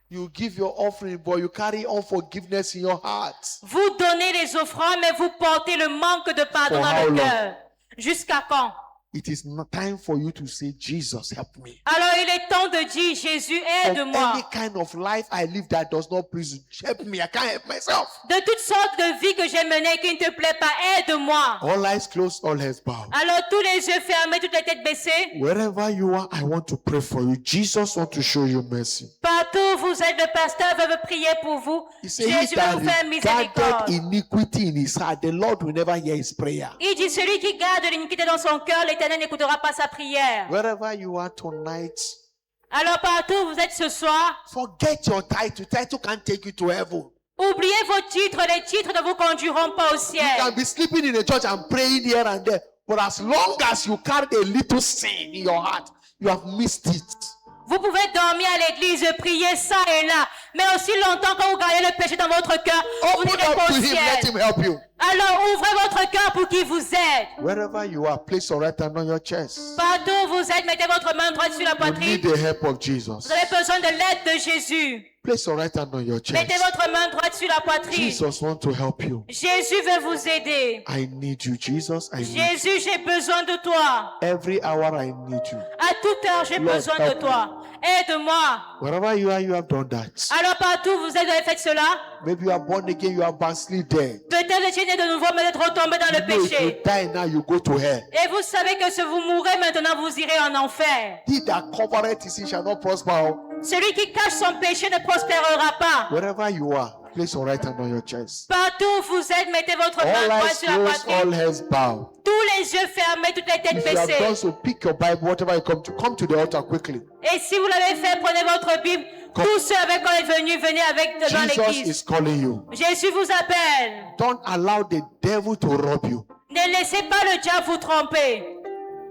You give your offering, but you carry unforgiveness in your heart. Vous donnez les offrandes, mais vous portez le manque de pardon For dans how le long? cœur. Jusqu'à quand? It is not time for you to say, Jesus, help me. Alors il est temps de dire, Jésus, Of aide-moi. any kind of life I live that does not please you, help me. I can't help myself. De toutes sortes de vies que j'ai menées qui ne te plaît pas, aide-moi. All eyes closed, all heads bowed. Alors tous les yeux fermés, toutes les têtes baissées. Wherever you are, I want to pray for you. Jesus wants to show you mercy. Partout où vous êtes, le pasteur veut prier pour vous. He said, he Jésus va that vous faire regarded miséricorde. iniquity in his heart, the Lord will never hear his prayer. Il dit, celui qui garde l'iniquité dans son cœur, l'Éternel n'écoutera pas sa prière. Wherever you are tonight, Alors partout où vous êtes ce soir, forget your title. Title can't take you to heaven. oubliez vos titres, les titres ne vous conduiront pas au You ciel. can be sleeping in a church and praying here and there, but as long as you carry a little sin in your heart, you have missed it. Vous pouvez dormir à l'église, prier ça et là, Mais aussi longtemps que vous gardez le péché dans votre cœur, vous Open n'irez up pas to au him, let ciel. him help you. Alors ouvrez votre cœur pour qu'il vous aide. Wherever you are, place your right hand on your chest. Partout où vous êtes, mettez votre main droite sur la You poitrine. need the help of Jesus. Vous avez besoin de l'aide de Jésus. Place your right hand on your Mettez chest. votre main droite sur la poitrine. Jesus wants to help you. Jésus veut vous aider. I need you, Jesus. I need you. Jésus, j'ai besoin de toi. Every hour I need you. À toute heure, j'ai Lord, besoin de help toi. Aide-moi. Wherever you are, you have done that. Alors partout où vous avez fait cela, Maybe you are born again, you are backslidden. peut-être vous étiez né de nouveau, mais vous êtes retombé dans le You know, if you péché. die now, you go to hell. Et vous savez que si vous mourrez maintenant, vous irez en enfer. He that covereth his sin shall not prosper. Celui qui cache son péché ne prospérera pas. Wherever you are, place your right hand on your chest. Partout où vous êtes, mettez votre main All droite eyes sur la closed, all poitrine. heads bowed. Tous les yeux fermés, toutes les têtes If you have done baissées. so, pick your Bible, whatever you come to the altar quickly. Et si vous l'avez fait, prenez votre Bible. Tous ceux avec qui on est venu, venez avec devant Jesus l'église. is calling you. Jésus vous appelle. Don't allow the devil to rob you. Ne laissez pas le diable vous tromper.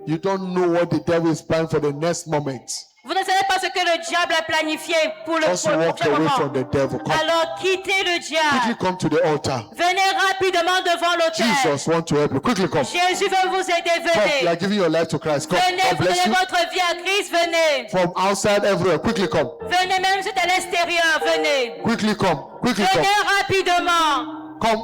You don't know what the devil is planning for the next moment. Vous ne savez pas ce que le diable a planifié pour le Just walk prochain away moment. from the devil. Come, Alors quittez le quickly diable. come to the altar. Venez rapidement devant l'autel. Jesus wants to help you. Quickly come. Jésus veut vous aider. Come, you Venez. are giving your life to Christ. Come. Venez, God vous bless donnez you. votre vie à Christ. Venez. From outside, everywhere. Quickly come. Venez même si c'est à l'extérieur. Venez. Quickly come. Quickly come. Venez rapidement. Come.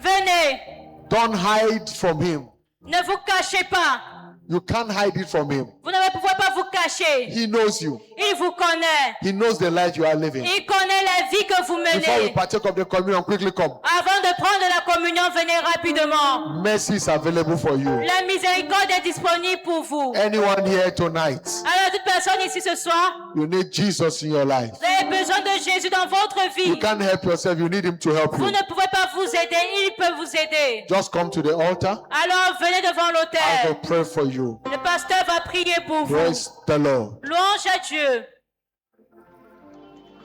Venez. Don't hide from him. Ne vous cachez pas. You can't hide it from him. Vous ne pouvez pas vous cacher. He knows you. Il vous connaît. He knows the life you are living. Il connaît la vie que vous Before we menez. partake of the communion, quickly come. Avant de prendre la communion, venez rapidement. Mercy is available for you. La miséricorde est disponible pour vous. Anyone here tonight, Alors, toute personne ici ce soir, you need Jesus in your life. vous avez besoin de Jésus dans votre You vie. can't help yourself. You need him to help Vous you. ne pouvez pas vous aider, il peut vous aider. Just come to the altar. Alors, venez devant I will l'autel. pray for you. Le pasteur va prier pour vous. Praise the Lord. Louange à Dieu.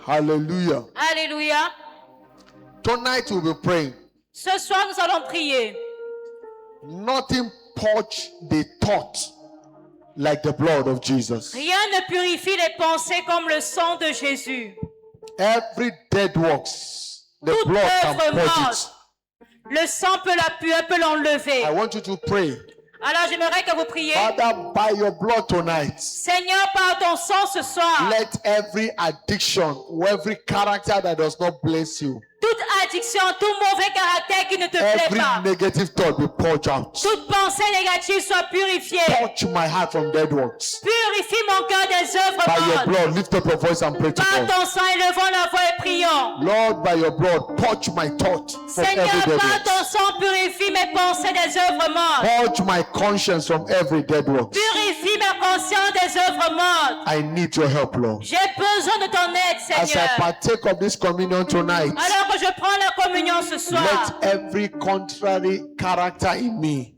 Hallelujah. Alléluia. Tonight we'll be praying. Ce soir, nous allons prier. Nothing purge the thought like the blood of Jesus. Rien ne purifie les pensées comme le sang de Jésus. Every dead works, the Toute blood can œuvre purge it. morte, le sang peut la puer, peut l'enlever. I want you to pray. Alors j'aimerais que vous priez. Father, by your blood tonight, Seigneur, par ton sang ce soir, let every addiction, every character that does not bless you, toute addiction, tout mauvais caractère qui ne te plaît every pas, negative thought be purged out. toute pensée négative soit purifiée. Touch my heart from dead works. Purifie mon cœur des œuvres By your mortes. blood, lift up your voice and pray to Par God. ton sang, élevons la voix et prions. Lord, by your blood, purge my thought from Seigneur, every dead par ton works. sang, purifie mes pensées des œuvres mortes. Purge my conscience from every dead works. Purifie ma conscience des œuvres mortes. I need your help, Lord. J'ai besoin de ton aide, As I Seigneur. partake of this communion tonight, Alors que je prends la communion ce soir, let every contrary character in me,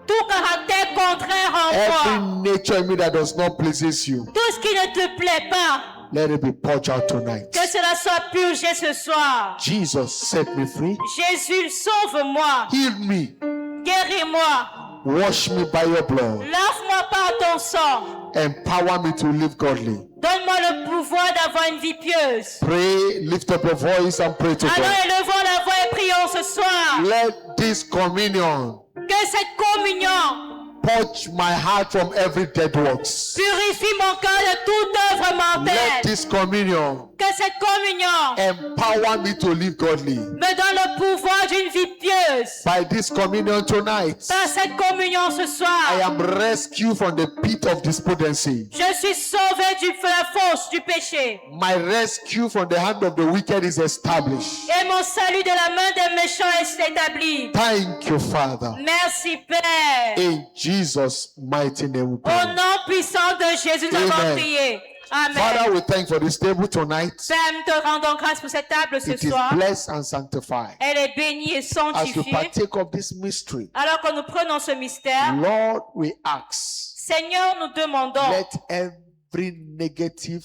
tout caractère contraire en every moi, nature in me that does not please you, tout ce qui ne te plaît pas, let it be purged out tonight. que cela soit purgé ce soir. Jesus, set me free. Jésus, sauve-moi, Heal me. guéris-moi, Wash me by your blood. lave-moi par ton sang. Empower me to live godly. Donne-moi le pouvoir d'avoir une vie pieuse. Pray, lift up your voice and pray to Alors God. élevons la voix et prions ce soir. Let this communion Que cette communion purge my heart from every dead works. purifie mon cœur de toute œuvre Let mortelle. this communion Que cette communion empower me to live godly. me donne le pouvoir d'une vie pieuse. By this communion tonight, Par cette communion ce I soir, am rescued from the pit of despondency. je suis sauvé de la fosse du péché. My rescue from the hand of the wicked is established. Et mon salut de la main des méchants est établi. Thank you, Father. Merci Père. In Jesus' mighty name we Au pray. nom puissant de Jésus, nous Amen. avons prié. Amen. Father, we thank for this table tonight. Père, nous te rendons grâce pour cette table ce It is soir. blessed and sanctified. Elle est bénie et As we sanctifiée. partake of this mystery, Alors que nous prenons ce mystère, Lord, we ask, Seigneur, nous demandons let every negative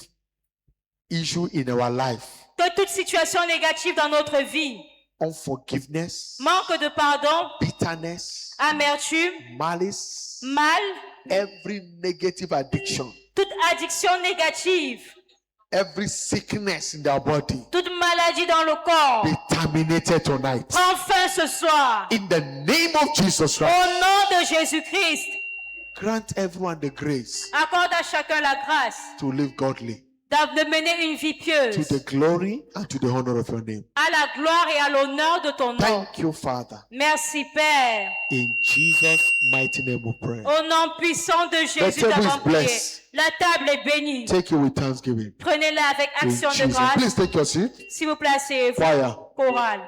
issue in our life, que toute situation négative dans notre vie, unforgiveness, manque de pardon, bitterness, amertume, malice, mal, every negative addiction, toute addiction négative, every sickness in their body Toute maladie dans le corps be terminated tonight. prend fin ce soir. In the name of Jesus Au Christ, nom de Jésus-Christ, grant everyone the grace accorde à chacun la grâce to live godly, de mener une vie to pieuse the glory and to the honor of your name. à la gloire et à l'honneur de ton nom. Thank you, Father. Merci Père. In Jesus' mighty name we pray. Au nom puissant de Jésus, table nous is avons prié. blessed. La table est bénie. Take it with thanksgiving. Prenez-la avec In action de Jesus. grâce. Please take your seat. S'il vous plaît, asseyez-vous. Choir. Chorale.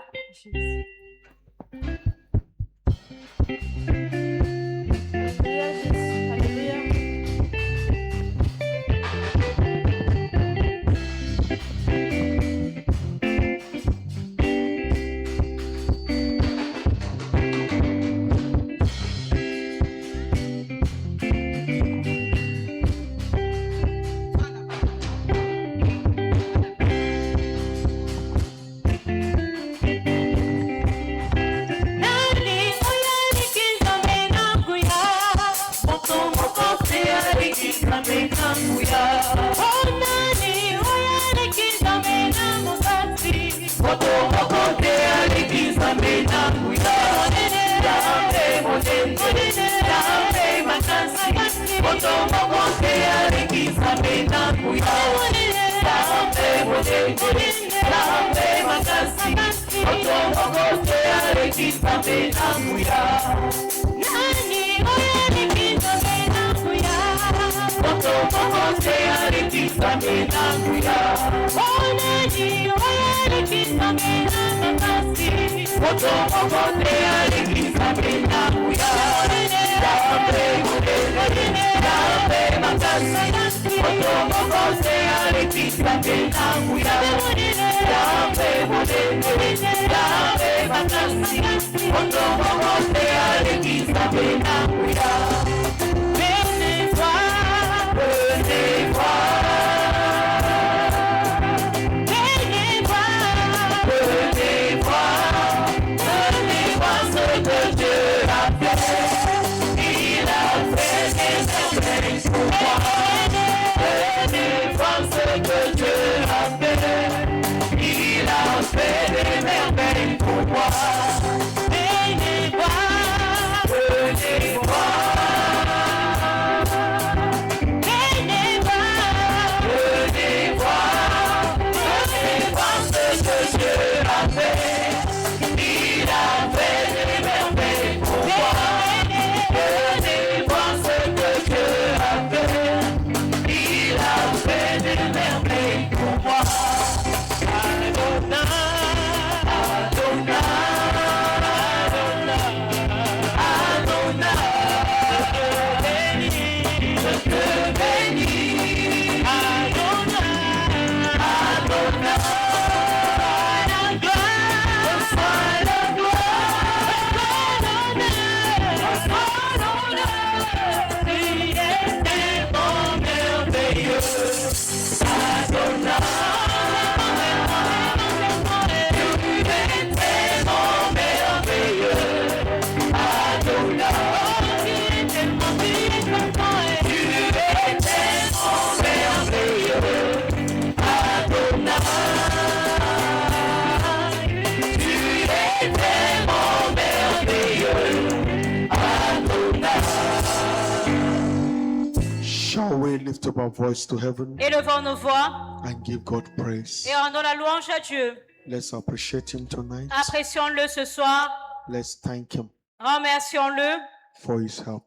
Shall we lift up our voice to heaven Élevons nos voix and give God praise? et rendons la louange à Dieu. Let's appreciate Him tonight. Apprécions-le ce soir. Let's thank Him Remercions-le for His help.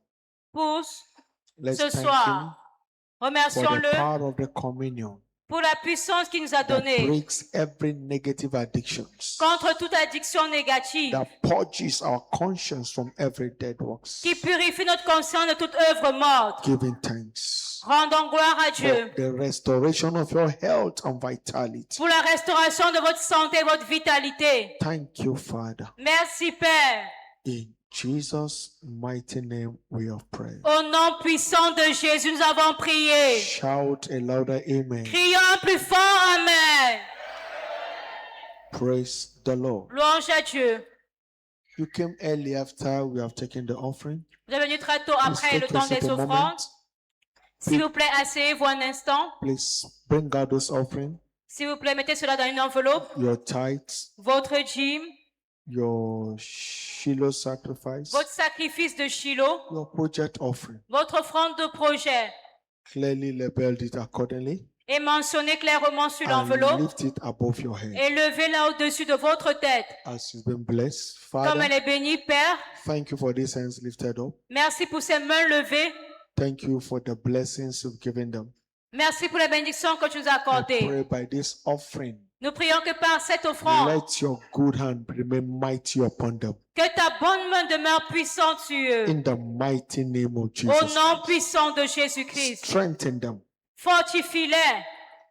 pour Let's ce thank Him soir. for the Remercions-le power of the communion pour la puissance qu'il nous a that donnée breaks every negative addictions, contre toute addiction négative, that purges our conscience from every dead works. qui purifie notre conscience de toute œuvre morte. Giving thanks Rendons gloire à for Dieu the restoration of your health and vitality. pour la restauration de votre santé et votre vitalité. Thank you, Father. Merci Père. In Jesus' mighty name we have prayed. Au nom puissant de Jésus, nous avons prié. Shout a louder amen. Crions plus fort, Amen. Praise the Lord. Louange à Dieu. You came early after we have taken the offering. Vous êtes venus très tôt Please après take le your temps seat des a offrandes. moment. S'il vous plaît, asseyez-vous un instant. Please bring out those offerings, S'il vous plaît, mettez cela dans une enveloppe. your tithes, Votre dîme, your Shiloh sacrifice, votre sacrifice de Shiloh, your project offering. votre offrande de projet. Clearly labeled it accordingly Et mentionnez clairement sur and l'enveloppe lift it above your head. et levez-la au-dessus de votre tête. As you've been blessed, Comme Father, elle est bénie, Père, thank you for these hands lifted up. merci pour ces mains levées. Thank you for the blessings you've given them. Merci pour les bénédictions que tu nous as I accordées. pray by this offering, Nous prions que par cette offrande, let your good hand remain mighty upon them. que ta bonne main demeure puissante sur eux. In the mighty name of Au Jesus, nom puissant de Jésus-Christ, strengthen them fortifie-les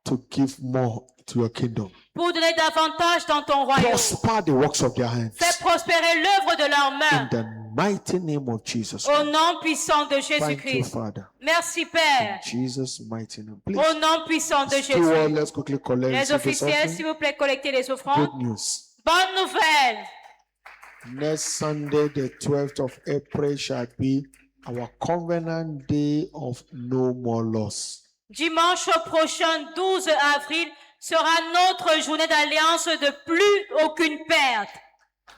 to give more to your kingdom. pour donner davantage dans ton royaume. Prosper the works of their hands. Fais prospérer l'œuvre de leurs In mains. the mighty name of Jesus. Au nom puissant de Thank you, Jésus-Christ. Father. Merci, In Père. Jesus' mighty name. Please, Au nom puissant de steward, Jésus. let's quickly collect Les this officiels, offering. s'il vous plaît, collectez les offrandes. Good news. Bonne nouvelle. Next Sunday, the 12th of April, shall be our covenant day of no more loss. Dimanche prochain, 12 avril, sera notre journée d'alliance de plus aucune perte.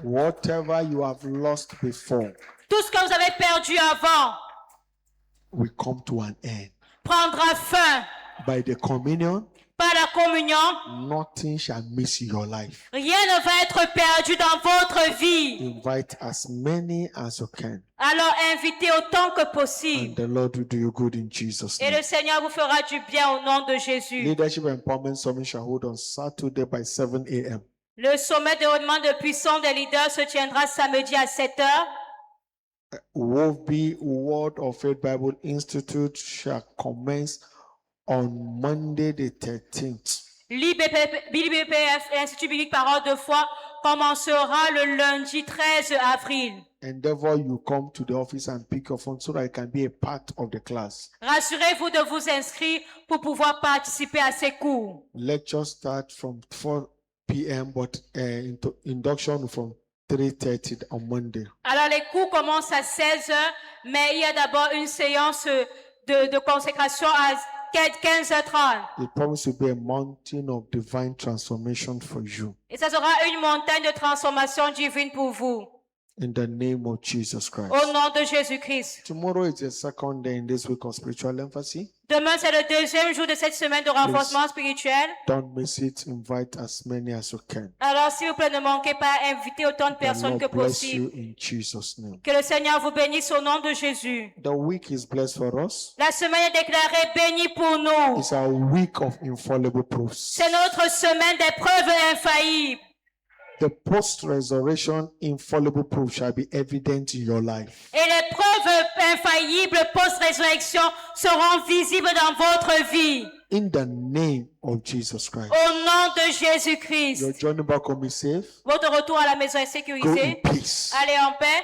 Whatever you have lost before Tout ce que vous avez perdu avant will come to an end. prendra fin. By the communion, Par la communion, nothing shall miss your life. rien ne va être perdu dans votre vie. Invite as many as you can, Alors invitez autant que possible. and the Lord will do you good in Jesus' Et name. le Seigneur vous fera du bien au nom de Jésus. Leadership Empowerment Summit shall hold on Saturday by 7 a.m. Le sommet de développement de puissance des leaders se tiendra samedi à 7 h. Wolfby Word of Faith Bible Institute shall commence on Monday the 13th. L'IBPF, Institut Biblique Parole de Foi, commencera le lundi 13 avril. Endeavor you come to the office and pick your phone so that you can be a part of the class. Rassurez-vous de vous inscrire pour pouvoir participer à ces cours. Lecture start from 4 p.m. but induction from 3:30 on Monday. Alors les cours commencent à 16 h, mais il y a d'abord une séance de consécration à 15h30. It promises to be a mountain of divine transformation for you. Et ça sera une montagne de transformation divine pour vous. In the name of Jesus Christ. Au nom de Jésus-Christ. Tomorrow is the second day in this week of spiritual emphasis. Demain, c'est le deuxième jour de cette semaine de renforcement spirituel. Don't miss it. Invite as many as you can. Alors, s'il vous plaît, ne manquez pas à inviter autant de The personnes que Lord bless possible. you in Jesus' name. Que le Seigneur vous bénisse au nom de Jésus. The week is blessed for us. La semaine est déclarée bénie pour nous. It's a week of infallible proofs. C'est notre semaine des preuves infaillibles. The post-resurrection infallible proof shall be evident in your life. Et les preuves infaillibles post-résurrection seront visibles dans votre vie. In the name of Jesus Christ. Au nom de Jésus-Christ. Your journey back home is safe. Votre retour à la maison est Go in sécurisé. peace Allez en paix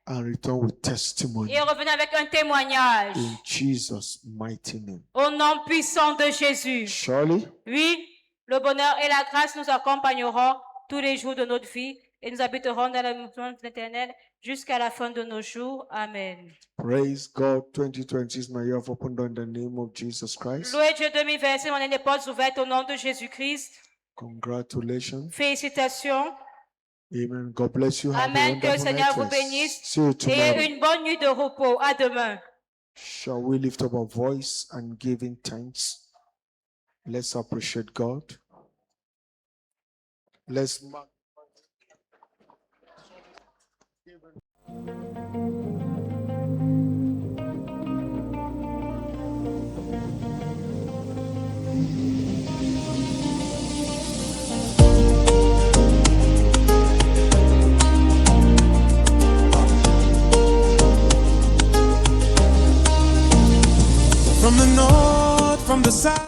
and return with testimony. et revenez avec un témoignage. In Jesus' mighty name. Au nom puissant de Jésus. Surely, Oui, le bonheur et la grâce nous accompagneront tous les jours de notre vie et nous habiterons dans la maison de l'Éternel jusqu'à la fin de nos jours. Amen. praise God. 2020 is my year of open door in the name of Jesus Christ. Louez Dieu 2020, mon année des portes ouvertes au nom de Jésus-Christ. Congratulations. Félicitations. Amen. God bless you. Have a Amen. Que le wonderful Seigneur vous night rest. bénisse. See you tomorrow. Ayez une bonne nuit de repos. À demain. Shall we lift up our voice and give him thanks? Let's appreciate God. Let's mark. From the north, from the south.